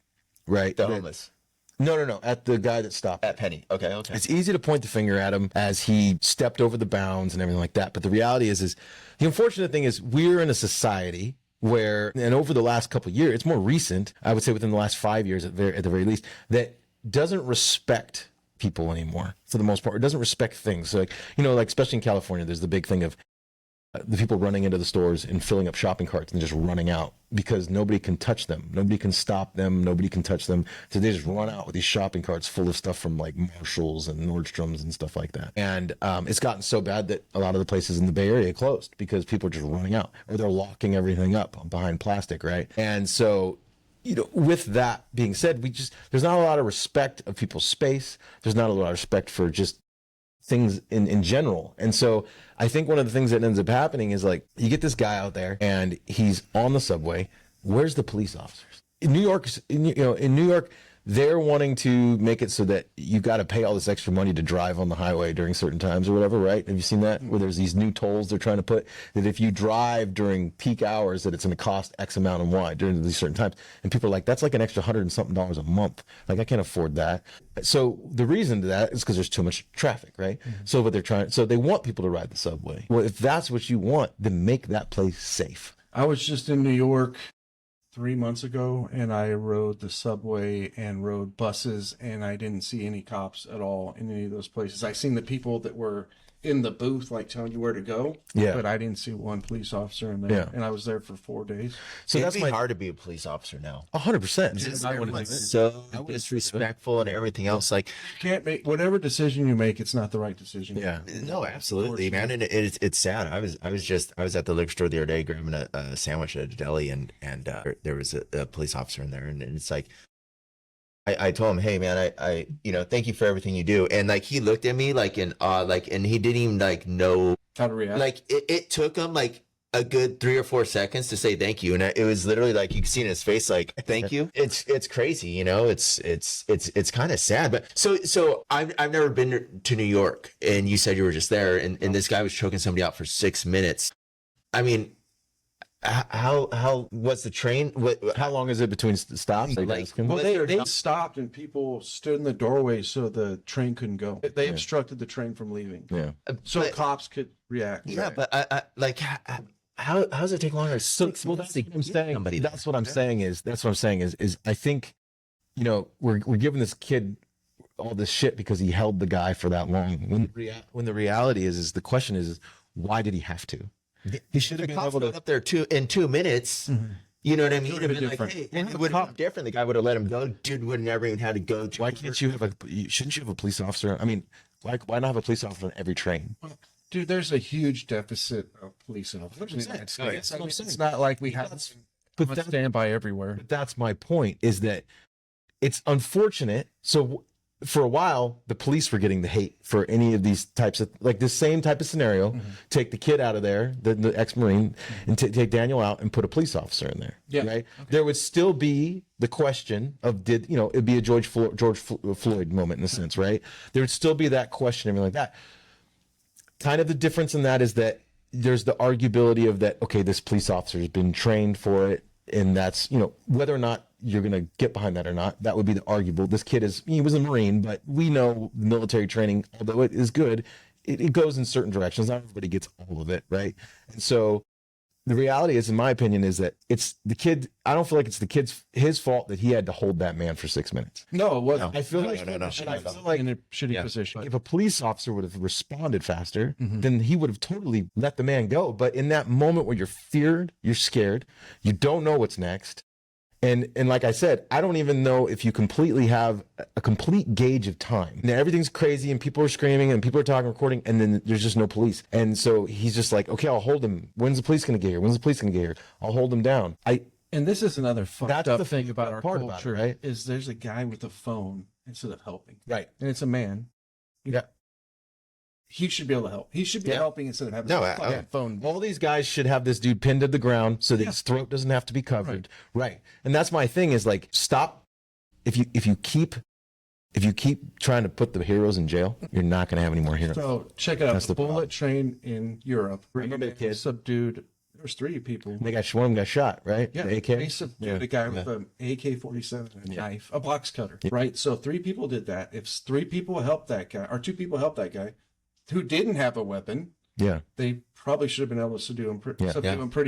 right? The homeless. No, at the guy that stopped. At Penny. Okay. It's easy to point the finger at him as he stepped over the bounds and everything like that. But the reality is the unfortunate thing is we're in a society where, and over the last couple of years, it's more recent, I would say within the last 5 years at the very least, that doesn't respect people anymore for the most part. It doesn't respect things. So like especially in California, there's the big thing of the people running into the stores and filling up shopping carts and just running out because nobody can touch them. Nobody can stop them. Nobody can touch them. So they just run out with these shopping carts full of stuff from like Marshalls and Nordstrom's and stuff like that. And it's gotten so bad that a lot of the places in the Bay Area closed because people are just running out or they're locking everything up behind plastic, right? And so, with that being said, there's not a lot of respect of people's space. There's not a lot of respect for just things in general. And so I think one of the things that ends up happening is like you get this guy out there and he's on the subway. Where's the police officers? In New York, they're wanting to make it so that you got to pay all this extra money to drive on the highway during certain times or whatever, right? Have you seen that? Where there's these new tolls they're trying to put that if you drive during peak hours, that it's going to cost X amount and Y during these certain times. And people are like, that's like an extra $100 and something a month. Like, I can't afford that. So the reason to that is because there's too much traffic, right? So they want people to ride the subway. Well, if that's what you want, then make that place safe. I was just in New York 3 months ago and I rode the subway and rode buses and I didn't see any cops at all in any of those places. I seen the people that were in the booth like telling you where to go, but I didn't see one police officer in there. And I was there for 4 days. So It'd that's be hard to be a police officer now. 100%. Everyone's so disrespectful and everything else. Like, You can't make whatever decision you make, it's not the right decision. Yeah. no, absolutely, man. And it's sad. I was at the liquor store the other day grabbing a sandwich at a deli, and there was a police officer in there, and it's like, I told him, hey man, I thank you for everything you do, and like he looked at me like in awe, like, and he didn't even like know How to react. like it took him like a good 3 or 4 seconds to say thank you, and it was literally like you could see in his face like thank you. It's crazy, it's kind of sad. But so I've never been to New York, and you said you were just there, and this guy was choking somebody out for 6 minutes. I mean, How what's the train? How long is it between stops? Like, Well, But they they're- stopped and people stood in the doorway so the train couldn't go. They obstructed the train from leaving, Yeah. so but- cops could react. Yeah, but I like how does it take longer? So, 6 well, months that's to what I'm get saying. somebody That's there? what I'm saying is I think, you know, we're giving this kid all this shit because he held the guy for that long. When the reality is the question is why did he have to? He should The have been cops able got to. up there in 2 minutes. You know what I mean? would've been It'd been different. Like, hey, and it would have been different. The guy would have let him go. Dude would never even had to go. To Why can't you have shouldn't you have a police officer? I mean, why not have a police officer on every train? Dude, there's a huge deficit of police officers in the United Oh, yeah. States. That's what I'm saying. It's not like we have But a that- standby everywhere. But that's my point is that it's unfortunate. So for a while, the police were getting the hate for any of these types of like the same type of scenario. Take the kid out of there, the ex-Marine, and take Daniel out and put a police officer in there. Yeah. Right. There would still be the question of it'd be a George Floyd moment in a sense, right? There would still be that question, everything like that. Kind of the difference in that is that there's the arguability of that, okay, this police officer has been trained for it. And that's, whether or not you're going to get behind that or not, that would be the arguable. This kid he was a Marine, but we know military training, although it is good, it goes in certain directions. Not everybody gets all of it, right? And so the reality is, in my opinion, is that it's the kid. I don't feel like it's the kid's his fault that he had to hold that man for 6 minutes. No, it wasn't. I feel No, like no, no, and no, I no. feel like in a shitty position. if a police officer would have responded faster, then he would have totally let the man go. But in that moment where you're feared, you're scared, you don't know what's next. And like I said, I don't even know if you completely have a complete gauge of time. Now, everything's crazy and people are screaming and people are talking, recording, and then there's just no police. And so he's just like, okay, I'll hold him. When's the police going to get here? When's the police going to get here? I'll hold him down. And this is another fucked That's up the thing about our part about it, culture, right? is there's a guy with a phone instead of helping. Right. And it's a man. Yeah. He should be able to help. He should be Yeah. helping instead of having No, a fucking phone. All these guys should have this dude pinned to the ground so that his throat doesn't have to be covered. Right. And that's my thing is like, stop. If you keep trying to put the heroes in jail, you're not going to have any more heroes. So check it out. That's The the problem. bullet train in Europe. Remember the kid? Subdued. There was 3 people. One of them got shot, right? Yeah, The AK. they subdued a guy with an AK-47 and a knife, a box cutter, right? So 3 people did that. If 3 people helped that guy, or 2 people helped that guy, who didn't have a weapon, Yeah. they probably should have been able to subdue him pretty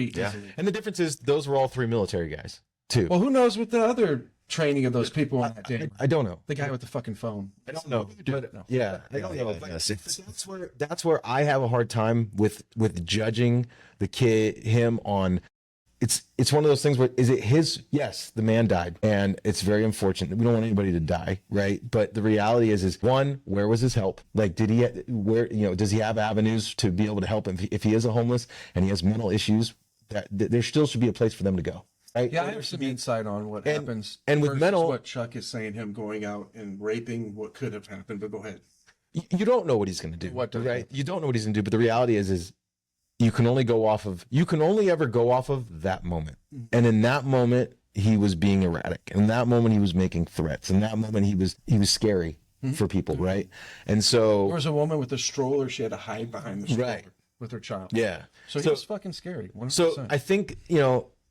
easily. And the difference is those were all 3 military guys too. Well, who knows what the other training of those people on that day? I don't know. The guy with the fucking phone. I don't know. But, No. yeah, I don't know. yeah, But yeah. that's where I have a hard time with judging the kid him on. It's one of those things where is it his? Yes, the man died, and it's very unfortunate. We don't want anybody to die, right? But the reality is one, where was his help? Like, did he does he have avenues to be able to help him if he is a homeless and he has mental issues? That there still should be a place for them to go, right? Yeah, I have some insight on what And- happens. and with versus mental- what Chuck is saying, him going out and raping what could have happened. But go ahead. You don't know what he's going to do. What does right? You don't know what he's going to do. But the reality is you can only ever go off of that moment. And in that moment, he was being erratic. In that moment, he was making threats. In that moment, he was scary for people, right? And so, There was a woman with a stroller. She had to hide behind the stroller Right. with her child. yeah. So he was fucking scary. 100%. So I think,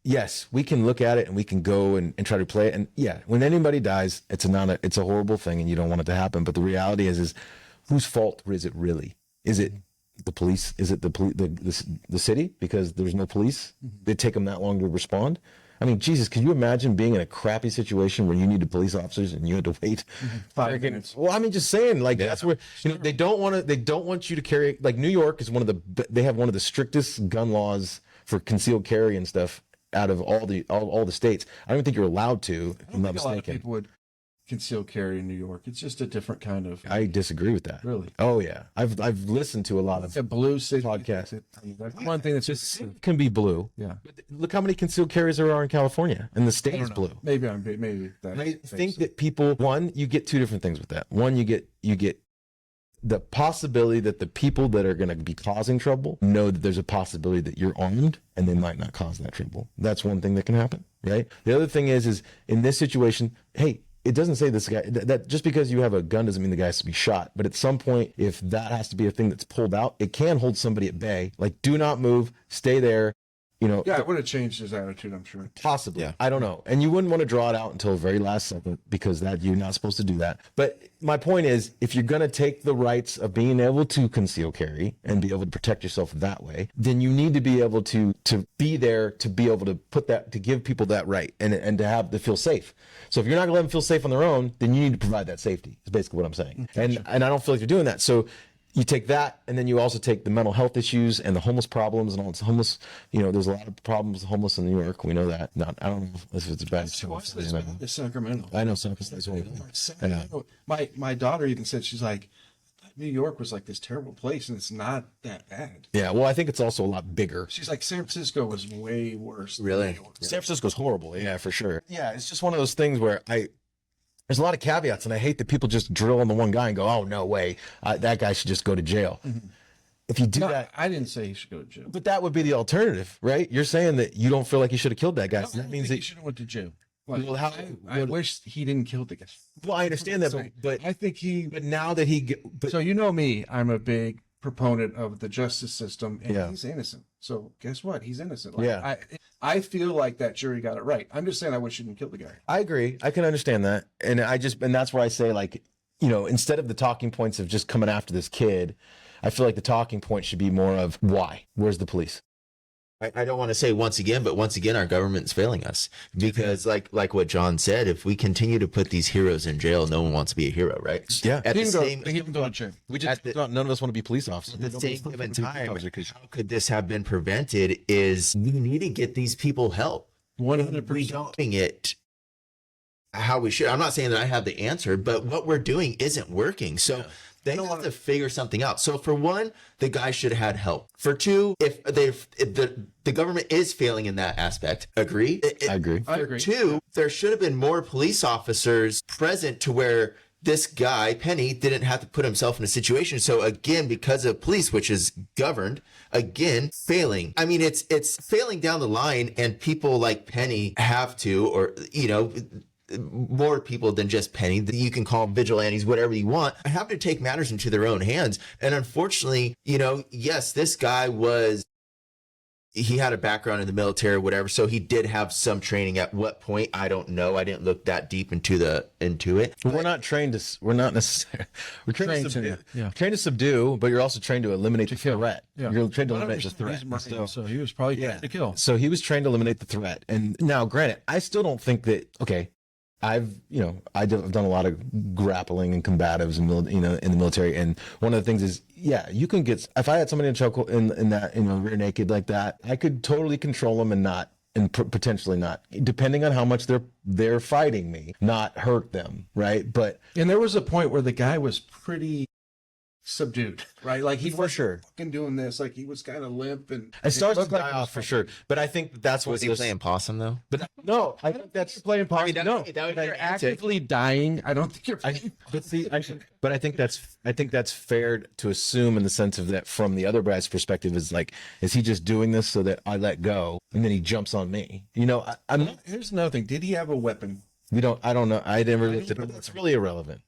yes, we can look at it and we can go and try to play it. And yeah, when anybody dies, it's a horrible thing and you don't want it to happen. But the reality is whose fault is it really? Is it the police? Is it the city because there's no police? They take them that long to respond. I mean, Jesus, can you imagine being in a crappy situation where you needed police officers and you had to wait 5 minutes. Well, I mean, just saying, like that's where they don't want you to carry. Like New York is they have one of the strictest gun laws for concealed carry and stuff out of all the states. I don't think you're allowed to. If I'm not I think a lot of mistaken. people would conceal carry in New York. It's just a different kind of. I disagree with that. Really? Oh yeah, I've listened to a lot of a blue city podcasts. That's one thing that's just. It can be blue. Yeah. But look how many concealed carriers there are in California, and the state is blue. Maybe that. I think that people, you get 2 different things with that. One, you get the possibility that the people that are going to be causing trouble know that there's a possibility that you're armed and they might not cause that trouble. That's one thing that can happen, right? The other thing is in this situation, hey, it doesn't say this guy that just because you have a gun doesn't mean the guy has to be shot. But at some point, if that has to be a thing that's pulled out, it can hold somebody at bay. Like, do not move, stay there. you know, Yeah, it would have changed his attitude, I'm sure. possibly. Yeah. I don't know. And you wouldn't want to draw it out until the very last second because that you're not supposed to do that. But my point is, if you're going to take the rights of being able to conceal carry and be able to protect yourself that way, then you need to be able to be there to be able to put that, to give people that right and to have to feel safe. So if you're not going to let them feel safe on their own, then you need to provide that safety. Is basically what I'm saying. And I don't feel like you're doing that. So you take that, and then you also take the mental health issues and the homeless problems and all this homeless. You know, there's a lot of problems with homeless in New York. We know that. Not, I don't know if it's bad. It's Sacramento. I know some places. I know. My daughter even said, she's like, New York was like this terrible place, and it's not that bad. Yeah, well, I think it's also a lot bigger. She's like, San Francisco was way worse. than Really? New York. San Francisco's horrible. Yeah, for sure. Yeah, it's just one of those things where there's a lot of caveats, and I hate that people just drill on the one guy and go, "Oh, no way, that guy should just go to jail." If you do No, that, I didn't say he should go to jail. but that would be the alternative, right? You're saying that you don't feel like he should have killed that guy. So that means he that. should have went to jail. Like, Well, how- I wish he didn't kill the guy. Well, I understand that, but I think he. but now that So you know me, I'm a big proponent of the justice system, and Yeah. he's innocent. So guess what? He's innocent. Like, Yeah. I feel like that jury got it right. I'm just saying I wish he didn't kill the guy. I agree. I can understand that. And that's where I say, like, you know, instead of the talking points of just coming after this kid, I feel like the talking point should be more of why? Where's the police? I don't want to say once again, but once again, our government's failing us because, like what John said, if we continue to put these heroes in jail, no one wants to be a hero, right? Yeah. At the He same, can go to jail. We just, none of us want to be police officers. at the same given time, Because- how could this have been prevented? Is we need to get these people help. 100%. We don't doing it how we should. I'm not saying that I have the answer, but what we're doing isn't working. So they have to figure something out. So for one, the guy should have had help. For two, if the government is failing in that aspect, agree? I agree. I agree. Two, there should have been more police officers present to where this guy, Penny, didn't have to put himself in a situation. So again, because of police, which is governed, again, failing. I mean, it's failing down the line, and people like Penny have to, or, you know, more people than just Penny. You can call them vigilantes, whatever you want, have to take matters into their own hands. And unfortunately, you know, yes, this guy he had a background in the military or whatever, so he did have some training. At what point, I don't know. I didn't look that deep into it. But we're not trained to. We're not necessarily. We're trained to subdue. yeah. Trained to subdue, but you're also trained to eliminate the threat. Yeah. You're trained to eliminate the threat. He's a Marine, so he was probably trying to kill. So he was trained to eliminate the threat. And now, granted, I still don't think that. Okay, I've done a lot of grappling and combatives and in the military. And one of the things is, yeah, you can get. If I had somebody in choke in that rear naked like that, I could totally control them and potentially not, depending on how much they're fighting me, not hurt them, right? But And there was a point where the guy was pretty subdued, right? Like he For was sure. fucking doing this, like he was kind of limp and it starts to looked like die he was off for sure. But I think that's what Was he playing possum though? But no, I think that's playing possum. that- No, that would if be you're your answer. actively dying. I don't think you're. But I think that's fair to assume in the sense of that from the other guy's perspective is like, is he just doing this so that I let go and then he jumps on me? You know, I'm not. Here's another thing. Did he have a weapon? I don't know. I never looked at it, but that's really irrelevant.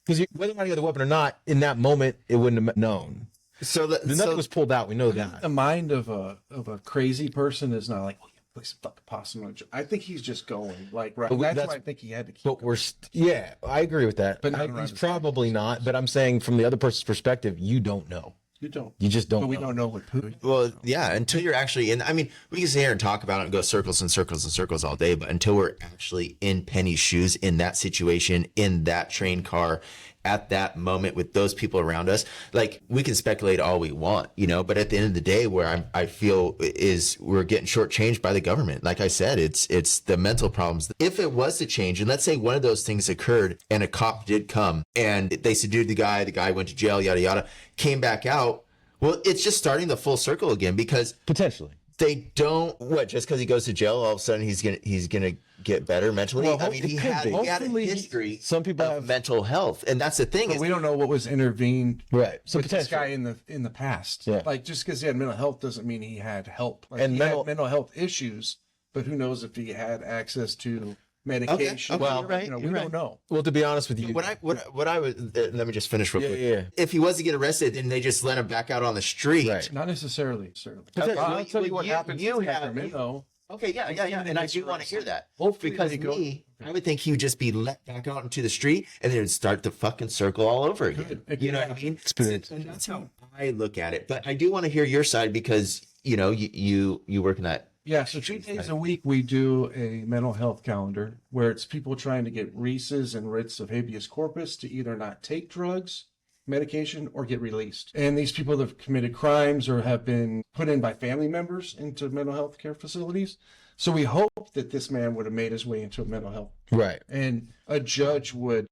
Because whether or not he had a weapon or not, in that moment, it wouldn't have known. So Nothing was pulled out. We know that. The mind of a crazy person is not like, oh, yeah, play some fucking possum. On I think he's just going like right. But That's why I think he had to keep. But yeah, I agree with that. But But not he's around probably not. But I'm saying from the other person's perspective, you don't know. You don't. You just don't. But we know. don't know what Putin. Well, yeah, until you're actually in. I mean, we can sit here and talk about it and go circles and circles and circles all day, but until we're actually in Penny's shoes, in that situation, in that train car, at that moment with those people around us, like we can speculate all we want, you know, but at the end of the day, where I feel is we're getting shortchanged by the government. Like I said, it's the mental problems. If it was to change, and let's say one of those things occurred and a cop did come and they subdued the guy went to jail, yada, yada, came back out. Well, it's just starting the full circle again because Potentially. they don't just because he goes to jail, all of a sudden he's gonna get better mentally. Well, I mean, it he could had be. a Hopefully, history. Some people of have- mental health, and that's the thing. But Is we don't know what was intervened Right. So with this guy potentially. in the past. Yeah. Like just because he had mental health doesn't mean he had help. Like And he mental- had mental health issues, but who knows if he had access to medication. Okay, you're right, we you're right. don't know. Well, to be honest with you, What I would let me just finish real Yeah, quick. yeah. If he was to get arrested, then they just let him back out on the street. Right. Not necessarily. I'll tell you what happens You in have Sacramento. Okay, yeah, and I do want to hear that. Hopefully Because they go- I would think he would just be let back out into the street and then it'd start the fucking circle all over again. You know what I mean? And that's how I look at it. But I do want to hear your side because you work in that. Yeah, so 2 days a week we do a mental health calendar where it's people trying to get releases and writs of habeas corpus to either not take drugs, medication, or get released. And these people that have committed crimes or have been put in by family members into mental health care facilities. So we hope that this man would have made his way into a mental health, right. and a judge would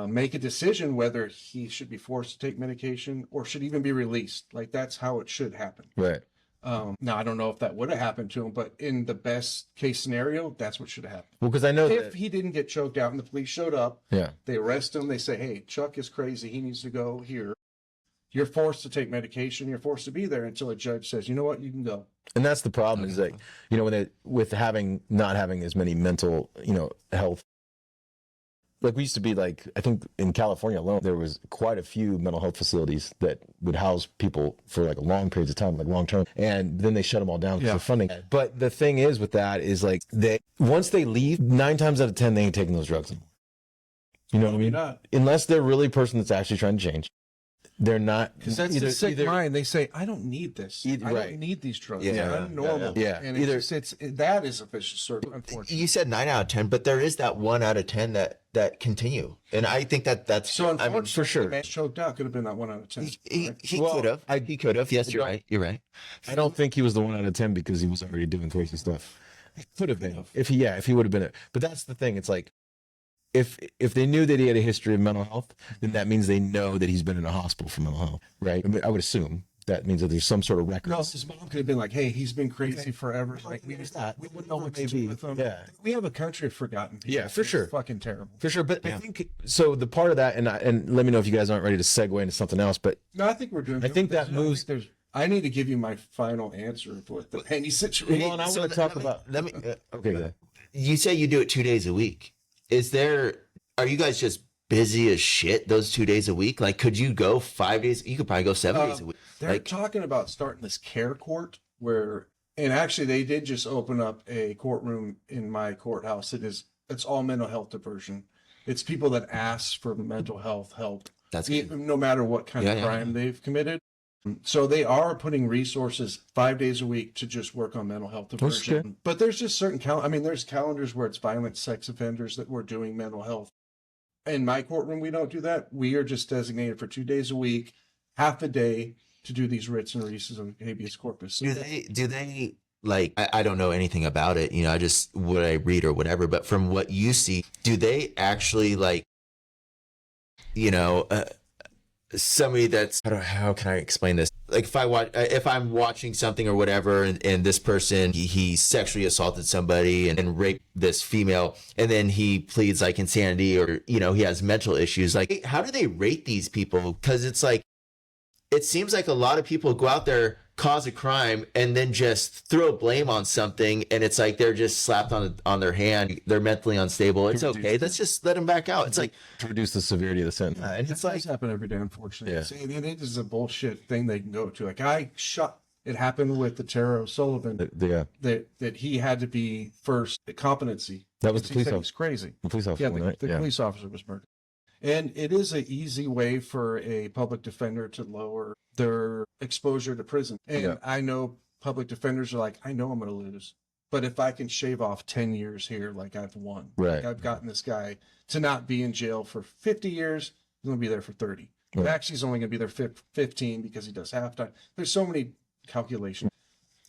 make a decision whether he should be forced to take medication or should even be released. Like that's how it should happen. Right. Now I don't know if that would have happened to him, but in the best case scenario, that's what should have happened. Well, because I know If that, he didn't get choked out and the police showed up, yeah. they arrest him, they say, hey, Chuck is crazy, he needs to go here. You're forced to take medication, you're forced to be there until a judge says, you know what, you can go. And that's the problem is that, with not having as many mental, health, like we used to be like, I think in California alone, there was quite a few mental health facilities that would house people for like long periods of time, like long term. And then they shut them all down because of funding. But the thing is with that is like once they leave, 9 times out of 10, they ain't taking those drugs anymore. You know what I mean? Not. Unless they're really a person that's actually trying to change. They're not. Because that's a sick mind. They say, I don't need this. I don't need these drugs. Yeah. I'm normal. Yeah. And Either that is a vicious circle, unfortunately. You said 9 out of 10, but there is that 1 out of 10 that continue. And I think that's So unfortunately, for sure. the man choked out could have been that 1 out of 10. He Well, could have. He could have. Yes, you're right. You're right. I don't think he was the 1 out of 10 because he was already doing crazy stuff. He could have been if he would have been it. But that's the thing. It's like if they knew that he had a history of mental health, then that means they know that he's been in a hospital for mental health, right? I mean, I would assume that means that there's some sort of record. No, his mom could have been like, hey, he's been crazy forever. Like, we wouldn't know what to do with him. Yeah. We have a country of forgotten people. Yeah, for It's sure. fucking terrible. For sure. But I think so. The part of that, and let me know if you guys aren't ready to segue into something else. But No, I think we're doing I think that moves. I need to give you my final answer with the penny situation. Well, and I want to talk about. Let me. Okay, go ahead. You say you do it 2 days a week. Are you guys just busy as shit those 2 days a week? Like, could you go 5 days? You could probably go 7 days a week. They're talking about starting this care court and actually they did just open up a courtroom in my courthouse. It's all mental health diversion. It's people that ask for mental health help. That's good. No matter what kind of crime they've committed. So they are putting resources 5 days a week to just work on mental health diversion. But there's just certain there's calendars where it's violent sex offenders that we're doing mental health. In my courtroom, we don't do that. We are just designated for 2 days a week, half a day to do these writs and releases of habeas corpus. So Do they like, I don't know anything about it, I just what I read or whatever, but from what you see, do they actually like, somebody that's, how can I explain this? Like if I'm watching something or whatever, and this person, he sexually assaulted somebody and raped this female, and then he pleads like insanity or, he has mental issues. Like, how do they rate these people? Because it's like, it seems like a lot of people go out there, cause a crime, and then just throw blame on something, and it's like they're just slapped on their hand. They're mentally unstable. It's okay. Let's just let them back out. It's like To reduce the severity of the sentence. and it's like, happen every day, unfortunately. Yeah. See, it is a bullshit thing they can go to. Like it happened with the Tara O'Sullivan Yeah. that he had to be first at competency. That was the He police said he officer. was crazy. The police officer, Yeah, the, right? the Yeah. police officer was murdered. And it is an easy way for a public defender to lower their exposure to prison. And Yeah. I know public defenders are like, I know I'm going to lose, but if I can shave off 10 years here, like I've won. Right. Like I've gotten this guy to not be in jail for 50 years. He's going to be there for 30. Right. Actually, he's only going to be there 15 because he does halftime. There's so many calculations.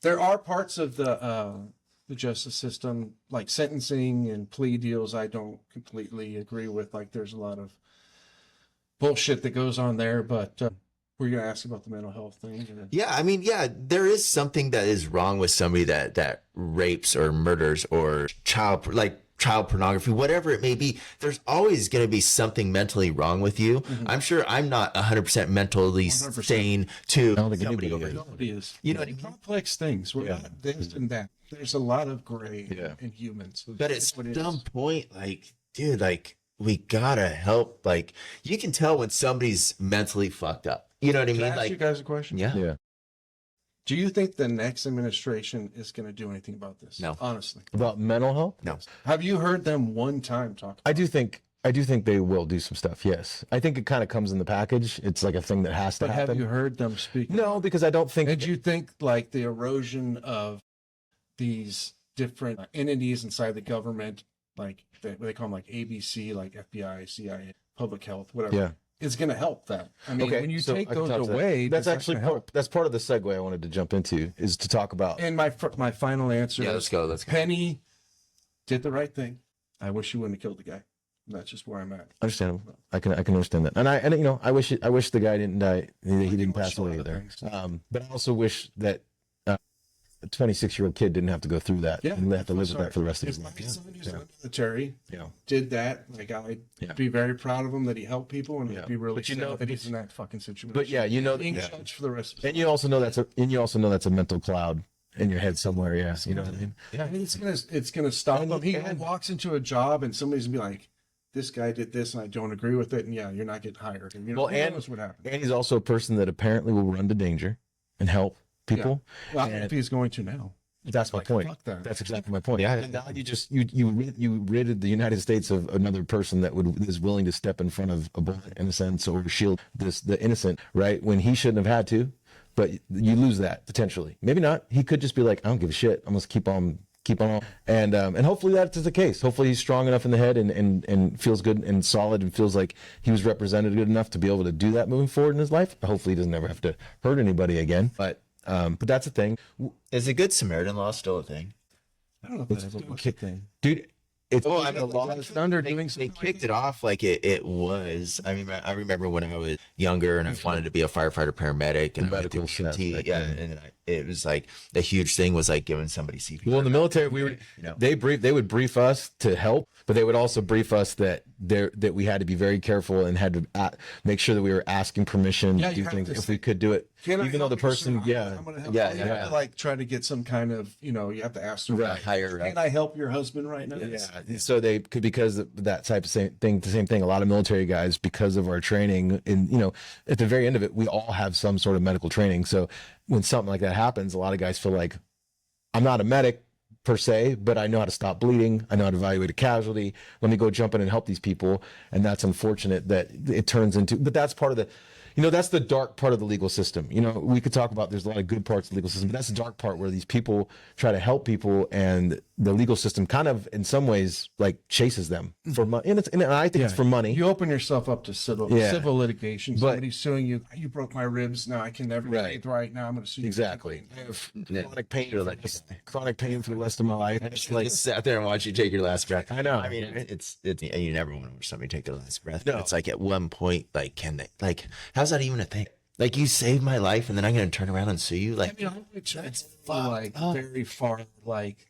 There are parts of the justice system, like sentencing and plea deals, I don't completely agree with. Like, there's a lot of bullshit that goes on there, but were you going to ask about the mental health thing? there is something that is wrong with somebody that rapes or murders or like child pornography, whatever it may be, there's always going to be something mentally wrong with you. I'm sure I'm not 100% mentally 100%. sane to don't think somebody anybody over is. Nobody is. You know what I mean? Complex things. We're not this and that. There's a lot of gray Yeah. in humans. But at What it some is. point, like, dude, like, we gotta help. Like, you can tell when somebody's mentally fucked up. You know what I Can I mean? ask you Like, guys a question? yeah. Yeah. Do you think the next administration is going to do anything about this? No. Honestly. About mental health? No. Have you heard them one time talk? I do think they will do some stuff. Yes, I think it kind of comes in the package. It's like a thing that has to But happen. have you heard them speak? No, because I don't think. Did you think like the erosion of these different entities inside the government, like they call them like ABC, like FBI, CIA, public health, whatever, Yeah. is going to help that? I mean, when you so take I can those talk to that. away, that's does that actually gonna help? that's part of the segue I wanted to jump into is to talk about. And my final answer Yeah, is let's go. Let's go. Penny did the right thing. I wish she wouldn't have killed the guy. That's just where I'm at. Understandable. I can understand that, and I wish the guy didn't die. He didn't wish pass a lot away of there. things. But I also wish that a 26-year-old kid didn't have to go through that and have to live with that for the rest of If his my life. son who's in the military Yeah. did that, like I'd Yeah. be very proud of him that he helped people, and Yeah. I'd be really But you sad know- that he's in that fucking situation. But yeah, you know, being yeah. judged for the rest of his And you also know that's a mental cloud in your head somewhere. Yeah, you know what I mean. I mean, it's gonna stop him. He and- walks into a job and somebody's gonna be like, "This guy did this, and I don't agree with it." And yeah, you're not getting hired. And, you know, Well, who and- knows what happened? And he's also a person that apparently will run to danger and help people. Well, I don't know if he's going to now. That's my point. fuck that. That's exactly my point. Yeah, and now you ridded the United States of another person that is willing to step in front of a bullet in a sense or shield the innocent, right? When he shouldn't have had to, but you lose that potentially. Maybe not. He could just be like, I don't give a shit. I'm gonna keep on, and hopefully that's the case. Hopefully he's strong enough in the head and feels good and solid and feels like he was represented good enough to be able to do that moving forward in his life. Hopefully he doesn't ever have to hurt anybody again. But that's the thing. Is the Good Samaritan law still a thing? I don't know if that ever was a thing. Dude, it's Well, I mean, The law is under doing they something. kicked it off like it was. I mean, I remember when I was younger and I wanted to be a firefighter paramedic and I went Medical through stuff, PT, like, yeah, yeah. and it was like the huge thing was like giving somebody CPR. well, in the military, they would brief us to help, but they would also brief us that we had to be very careful and had to make sure that we were asking permission Yeah, to you do have things to if we could do it, Can I even though the help you, person, sir? yeah, I'm gonna help Yeah, you. yeah, You have to yeah. like try to get some kind of, you have to ask them. Right. Like, Higher up. Can I help your husband right now? yeah. So they could, because of that type of same thing. A lot of military guys, because of our training, and at the very end of it, we all have some sort of medical training. So when something like that happens, a lot of guys feel like, I'm not a medic per se, but I know how to stop bleeding. I know how to evaluate a casualty. Let me go jump in and help these people. And that's unfortunate that it turns into, but that's part of the, that's the dark part of the legal system. We could talk about, there's a lot of good parts of the legal system, but that's the dark part where these people try to help people and the legal system kind of, in some ways, like chases them for money. And I think it's for money. You open yourself up to civil litigation. But- Somebody's suing you. You broke my ribs. Now I can never Right. get it right. Now I'm going to sue you. Exactly. I have chronic pain for the rest of my life. Just like sat there and watch you take your last breath. I know. I mean, it's you never want to watch somebody take their last breath. No. But it's like at one point, like, can they? Like, how's that even a thing? Like, you saved my life, and then I'm going to turn around and sue you? Like, I mean, it's like very far, like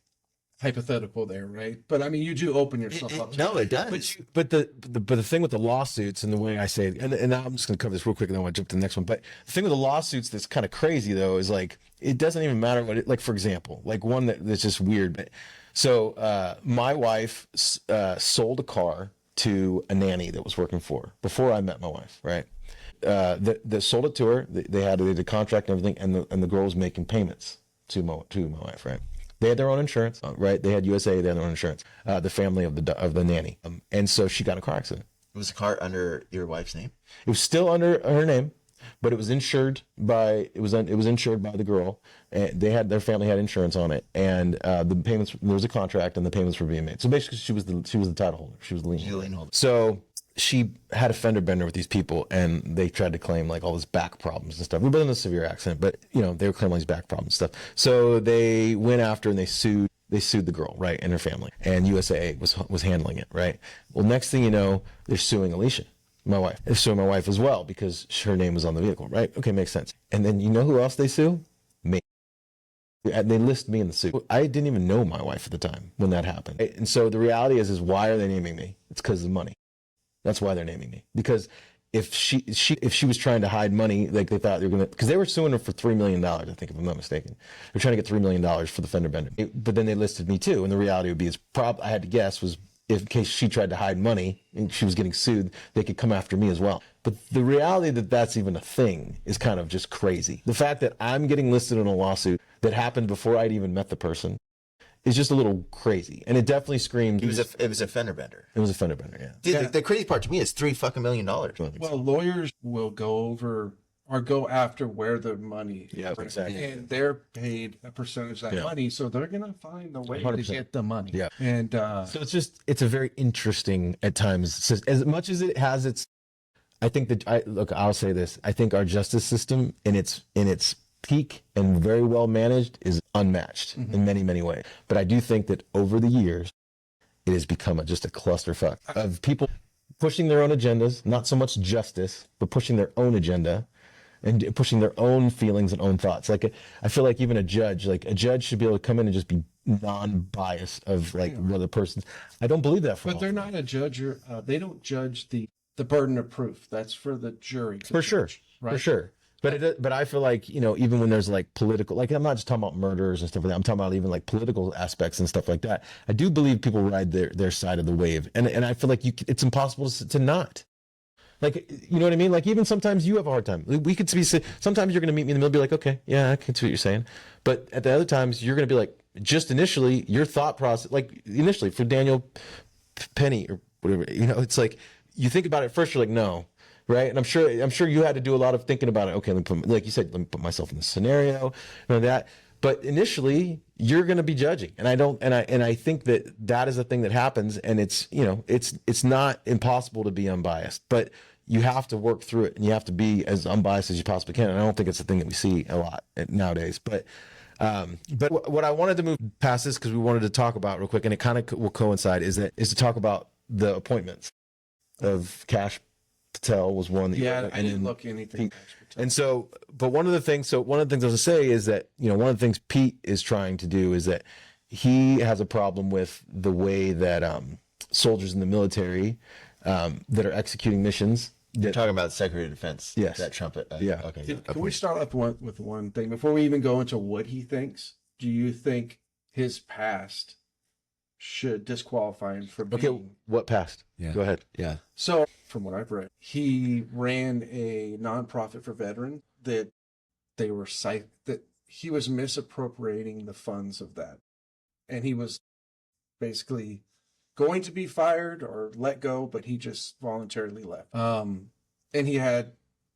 hypothetical there, right? But I mean, you do open yourself up. no, it does. But the thing with the lawsuits and the way I say it, and I'm just going to cover this real quick and then I want to jump to the next one. But the thing with the lawsuits that's kind of crazy though is like it doesn't even matter what it, like for example, like one that's just weird. But so my wife sold a car to a nanny that was working for her before I met my wife, right? They sold it to her. They had a contract and everything, and the girl was making payments to my wife, right? They had their own insurance, right? They had USA, they had their own insurance. The family of the nanny, and so she got in a car accident. Was the car under your wife's name? It was still under her name, but it was insured by insured by the girl. And their family had insurance on it, and the payments, there was a contract, and the payments were being made. So basically, she was the title holder. She was the lien holder. So she had a fender bender with these people, and they tried to claim like all this back problems and stuff. It wasn't a severe accident, but they were claiming all these back problems and stuff. So they went after and they sued the girl, right, and her family, and USAA was handling it, right. Well, next thing you know, they're suing Alicia, my wife. They're suing my wife as well because her name was on the vehicle, right? Okay, makes sense. And then you know who else they sue? Me. And they list me in the suit. I didn't even know my wife at the time when that happened. And so the reality is why are they naming me? It's because of the money. That's why they're naming me. Because if she was trying to hide money, like they thought they were gonna, because they were suing her for $3 million, I think, if I'm not mistaken. They're trying to get $3 million for the fender bender. But then they listed me too, and the reality would be is I had to guess was if in case she tried to hide money and she was getting sued, they could come after me as well. But the reality that that's even a thing is kind of just crazy. The fact that I'm getting listed in a lawsuit that happened before I'd even met the person is just a little crazy, and it definitely screams. It was a fender bender. It was a fender bender, yeah. Dude, the crazy part to me is $3 million. Well, lawyers will go over or go after where the money Yeah, is. exactly. And they're paid a percentage of that Yeah. money, so they're going to find a way to 100%. get the money. Yeah. And So it's a very interesting at times. So as much as it has its, I think that I'll say this. I think our justice system in its peak and very well managed is unmatched in many, many ways. But I do think that over the years, it has become just a clusterfuck of people pushing their own agendas, not so much justice, but pushing their own agenda and pushing their own feelings and own thoughts. Like, I feel like even a judge should be able to come in and just be non-biased of like what the person's. I don't believe that but they're not a judge. Or, they don't judge the burden of proof. That's for the jury. to For sure. judge, right? For sure. But I feel like, even when there's like political, like I'm not just talking about murders and stuff like that. I'm talking about even like political aspects and stuff like that. I do believe people ride their side of the wave. And I feel like it's impossible to not. Like, you know what I mean? Like even sometimes you have a hard time. We could be, sometimes you're going to meet me in the middle and be like, okay, yeah, I can see what you're saying. But at the other times you're going to be like, just initially your thought process, like initially for Daniel Penny or whatever, it's like, you think about it first, you're like, no. Right. And I'm sure you had to do a lot of thinking about it. Okay, like you said, let me put myself in this scenario, that. But initially, you're going to be judging, and I think that is a thing that happens, and it's not impossible to be unbiased, but you have to work through it, and you have to be as unbiased as you possibly can. And I don't think it's a thing that we see a lot nowadays, but what I wanted to move past this because we wanted to talk about real quick, and it kind of will coincide, is to talk about the appointments of Cash Patel was one. Yeah, I didn't look anything. And so, but one of the things I was going to say is that, one of the things Pete is trying to do is that he has a problem with the way that soldiers in the military that are executing missions. You're talking about the Secretary of Defense. Yes. That trumpet. Yeah. Okay. Can we start off with one thing before we even go into what he thinks? Do you think his past should disqualify him from being? Okay, what passed? Yeah. Go ahead. Yeah. So, from what I've read, he ran a nonprofit for veterans that that he was misappropriating the funds of that, and he was basically going to be fired or let go, but he just voluntarily left. And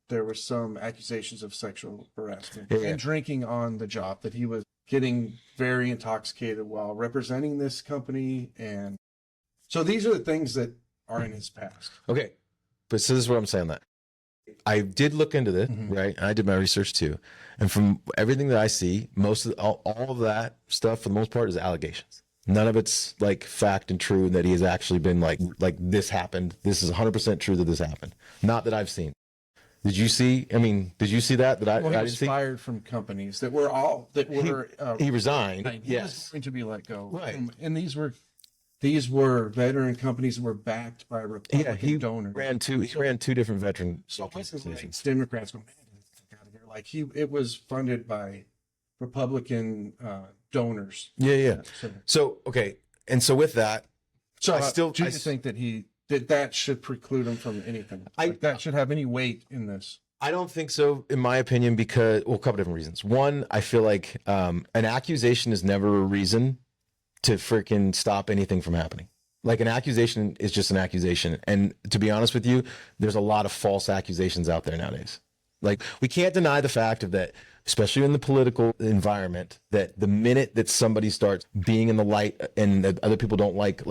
there were some accusations of sexual harassment and drinking on the job, that he was getting very intoxicated while representing this company. And so these are the things that are in his past. Okay. But so this is what I'm saying, that I did look into this, right? And I did my research too. And from everything that I see, all of that stuff for the most part is allegations. None of it's like fact and true that he has actually been like this happened. This is 100% true that this happened. Not that I've seen. Did you see? I mean, did you see that? Well, he I was didn't see. fired from companies that were He resigned. he was Yes. going to be let go. Right. And these were veteran companies that were backed by Republican He donors. He ran two different veteran So this is like organizations. Democrats going, man, get out of here. Like it was funded by Republican donors. Yeah. So okay, and so with that, So do I you think that that should preclude him from anything? Like that should have any weight in this? I don't think so, in my opinion, because a couple different reasons. One, I feel like an accusation is never a reason to freaking stop anything from happening. Like an accusation is just an accusation, and to be honest with you, there's a lot of false accusations out there nowadays. Like we can't deny the fact of that, especially in the political environment, that the minute that somebody starts being in the light and that other people don't like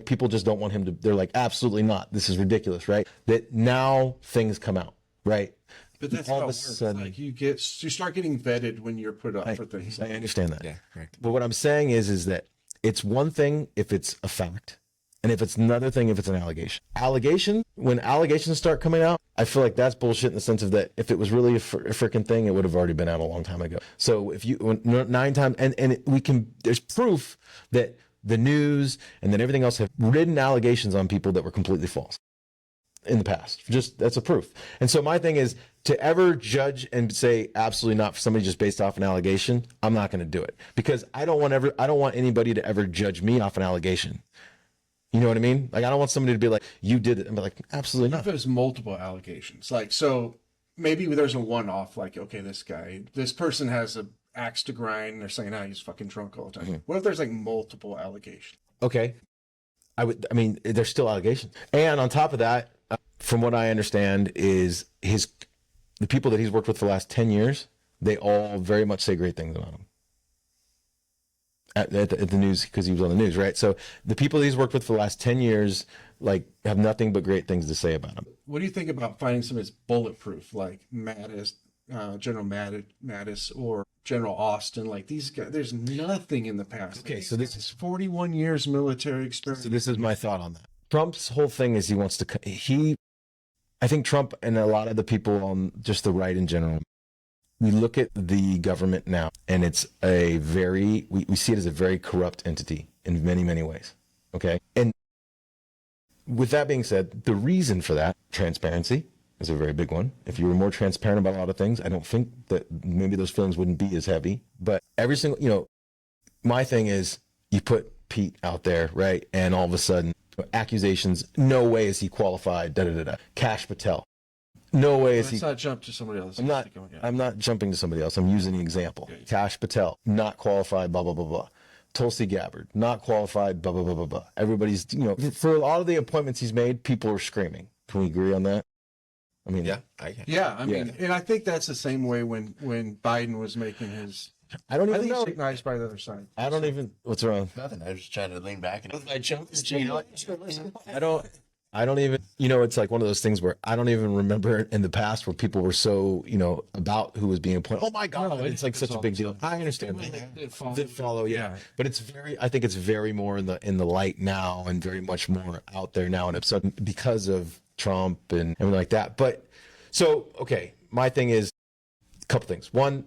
people just don't want him to, they're like, absolutely not. This is ridiculous, right? That now things come out, right? But that's all how of it a works. sudden, Like you start getting vetted when you're put up for things. I understand that. Yeah. Correct. But what I'm saying is that it's one thing if it's a fact, And if it's another thing, if it's an allegation, when allegations start coming out, I feel like that's bullshit in the sense of that if it was really a freaking thing, it would have already been out a long time ago. So if you, when 9 times, there's proof that the news and then everything else have written allegations on people that were completely false in the past. That's a proof. And so my thing is to ever judge and say absolutely not for somebody just based off an allegation. I'm not going to do it because I don't want anybody to ever judge me off an allegation. You know what I mean? Like, I don't want somebody to be like, you did it. And be like, absolutely not. If there's multiple allegations, like, so maybe there's a one-off, like, okay, this person has a axe to grind. And they're saying, he's fucking drunk all the time. What if there's like multiple allegations? Okay. There's still allegations. And on top of that, from what I understand is the people that he's worked with for the last 10 years, they all very much say great things about him. At the news, because he was on the news, right? So the people that he's worked with for the last 10 years, like, have nothing but great things to say about him. What do you think about finding somebody that's bulletproof, like Mattis, General Mattis, or General Austin? Like, these guys, there's nothing in the past. Okay, so this is 41 years military experience. So this is my thought on that. Trump's whole thing is I think Trump and a lot of the people on just the right in general, we look at the government now and it's we see it as a very corrupt entity in many, many ways. Okay. And with that being said, the reason for that, transparency is a very big one. If you were more transparent about a lot of things, I don't think that maybe those feelings wouldn't be as heavy, but every single, my thing is you put Pete out there, right? And all of a sudden accusations, no way is he qualified, Kash Patel. No way is he. Let's not jump to somebody else. I'm not jumping to somebody else. I'm using the example. Okay. Kash Patel, not qualified, blah, blah, blah, blah. Tulsi Gabbard, not qualified, blah, blah, blah, blah, blah. Everybody's, for a lot of the appointments he's made, people are screaming. Can we agree on that? I mean, I can. Yeah, I mean, and I think that's the same way when Biden was making his. I don't even think know. It's recognized by the other side. What's wrong? Nothing. I was just trying to lean back and I jumped. I don't even, it's like one of those things where I don't even remember in the past where people were so, about who was being appointed. Oh my God, it's like such a big deal. I understand that. Did follow, yeah. But I think it's very more in the light now and very much more out there now. And so because of Trump and everything like that. But so, okay, my thing is a couple things. One,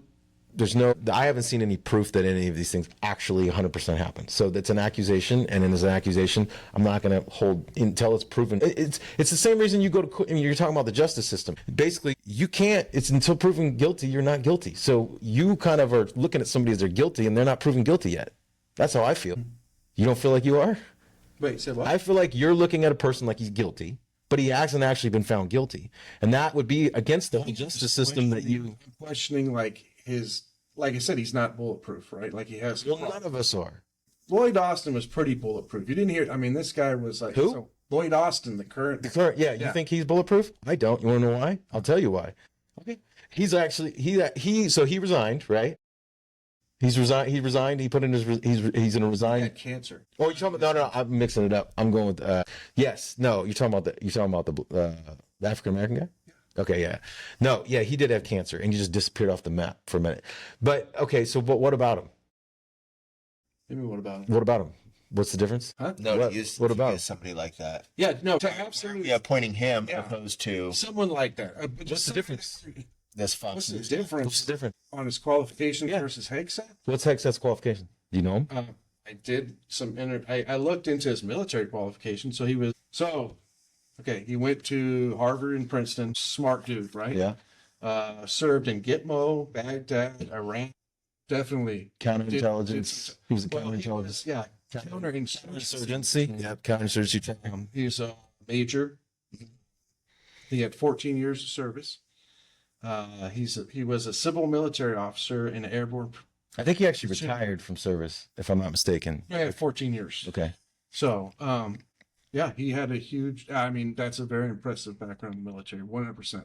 I haven't seen any proof that any of these things actually 100% happened. So that's an accusation, and then as an accusation, I'm not going to hold until it's proven. It's the same reason you go to court. You're talking about the justice system. Basically, you can't. It's until proven guilty, you're not guilty. So you kind of are looking at somebody as they're guilty, and they're not proven guilty yet. That's how I feel. You don't feel like you are? Wait, say what? I feel like you're looking at a person like he's guilty, but he hasn't actually been found guilty, and that would be against the whole justice system that you. I'm questioning like I said, he's not bulletproof, right? Like he has. Well, none of us are. Lloyd Austin was pretty bulletproof. You didn't hear. I mean, this guy was like who? So Lloyd Austin, the current. Yeah. You think he's bulletproof? I don't. You want to know why? I'll tell you why. Okay. He's actually he resigned, right? He's resigned. He resigned. He put in his. He's going to resign. He had cancer. Oh, you're talking about? No. I'm mixing it up. I'm going with. Yes. No. You're talking about the African American guy. Okay, yeah. No, yeah, he did have cancer and he just disappeared off the map for a minute. But okay, so what about him? Maybe what about him? What about him? What's the difference? Huh? No, what about somebody like that? Yeah, no, to have somebody pointing him opposed to someone like that. What's the difference? This Fox What's the News. difference? on his qualifications versus Hegseth? What's Hegseth's qualification? Do you know him? I did some I looked into his military qualifications. So he went to Harvard and Princeton. Smart dude, right? Yeah. Served in Gitmo, Baghdad, Iran. Definitely. Counterintelligence. He was a counterintelligence. Yeah. Counterinsurgency. Yeah, counterinsurgency. He's a major. He had 14 years of service. He was a civil military officer in airborne. I think he actually retired from service, if I'm not mistaken. Yeah, 14 years. Okay. So, he had a huge. I mean, that's a very impressive background in the military, 100%.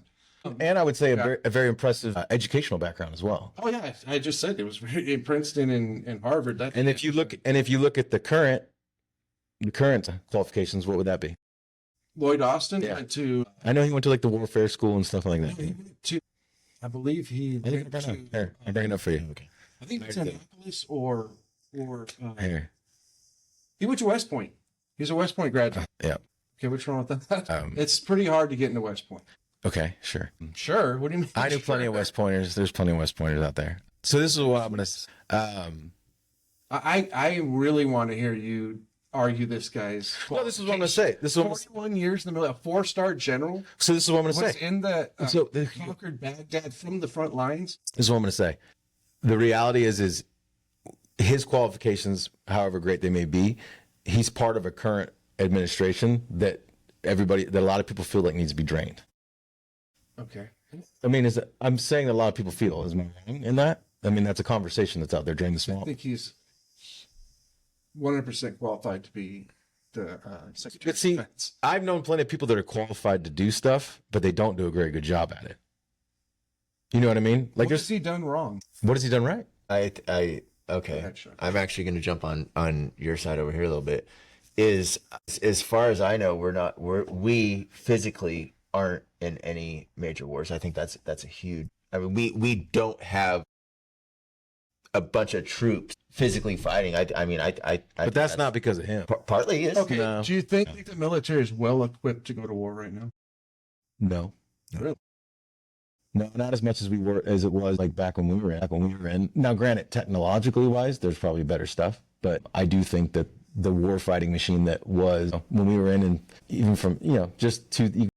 And I would say a very impressive educational background as well. Oh yeah, I just said it was in Princeton and Harvard. And if you look at the current qualifications, what would that be? Lloyd Austin went to. I know he went to like the warfare school and stuff like that. He went to, I believe he. I think I'm bringing it up for you. Okay. I think it's Annapolis or Here. he went to West Point. He's a West Point graduate. Yeah. Okay, what's wrong with that? Um, It's pretty hard to get into West Point. Okay, sure. Sure. What do you mean? I knew plenty of West Pointers. There's plenty of West Pointers out there. So this is what I'm gonna. I really want to hear you argue this guy's. No, this is what I'm gonna say. This is what I'm, 41 years in the middle, a 4-star general so this is what I'm gonna was say. in the So conquered Baghdad from the front lines. this is what I'm gonna say. The reality is his qualifications, however great they may be, he's part of a current administration that a lot of people feel like needs to be drained. Okay. I mean, I'm saying that a lot of people feel. Is my wrong in that? I mean, that's a conversation that's out there. Drain the I swamp. think he's 100% qualified to be the Secretary But see, of Defense. I've known plenty of people that are qualified to do stuff, but they don't do a very good job at it. You know what I mean? Like, What has he done wrong? what has he done right? Okay. ahead, Sean. I'm actually going to jump on your side over here a little bit. Is as far as I know, we physically aren't in any major wars. I think that's a huge. I mean, we don't have a bunch of troops physically fighting. I mean, But that's not because of him. Partly is. Okay. No. Do you think the military is well equipped to go to war right now? No. Really? No, not as much as it was like back when we were in. Now, granted, technologically wise, there's probably better stuff, but I do think that the war fighting machine that was when we were in, and even from just to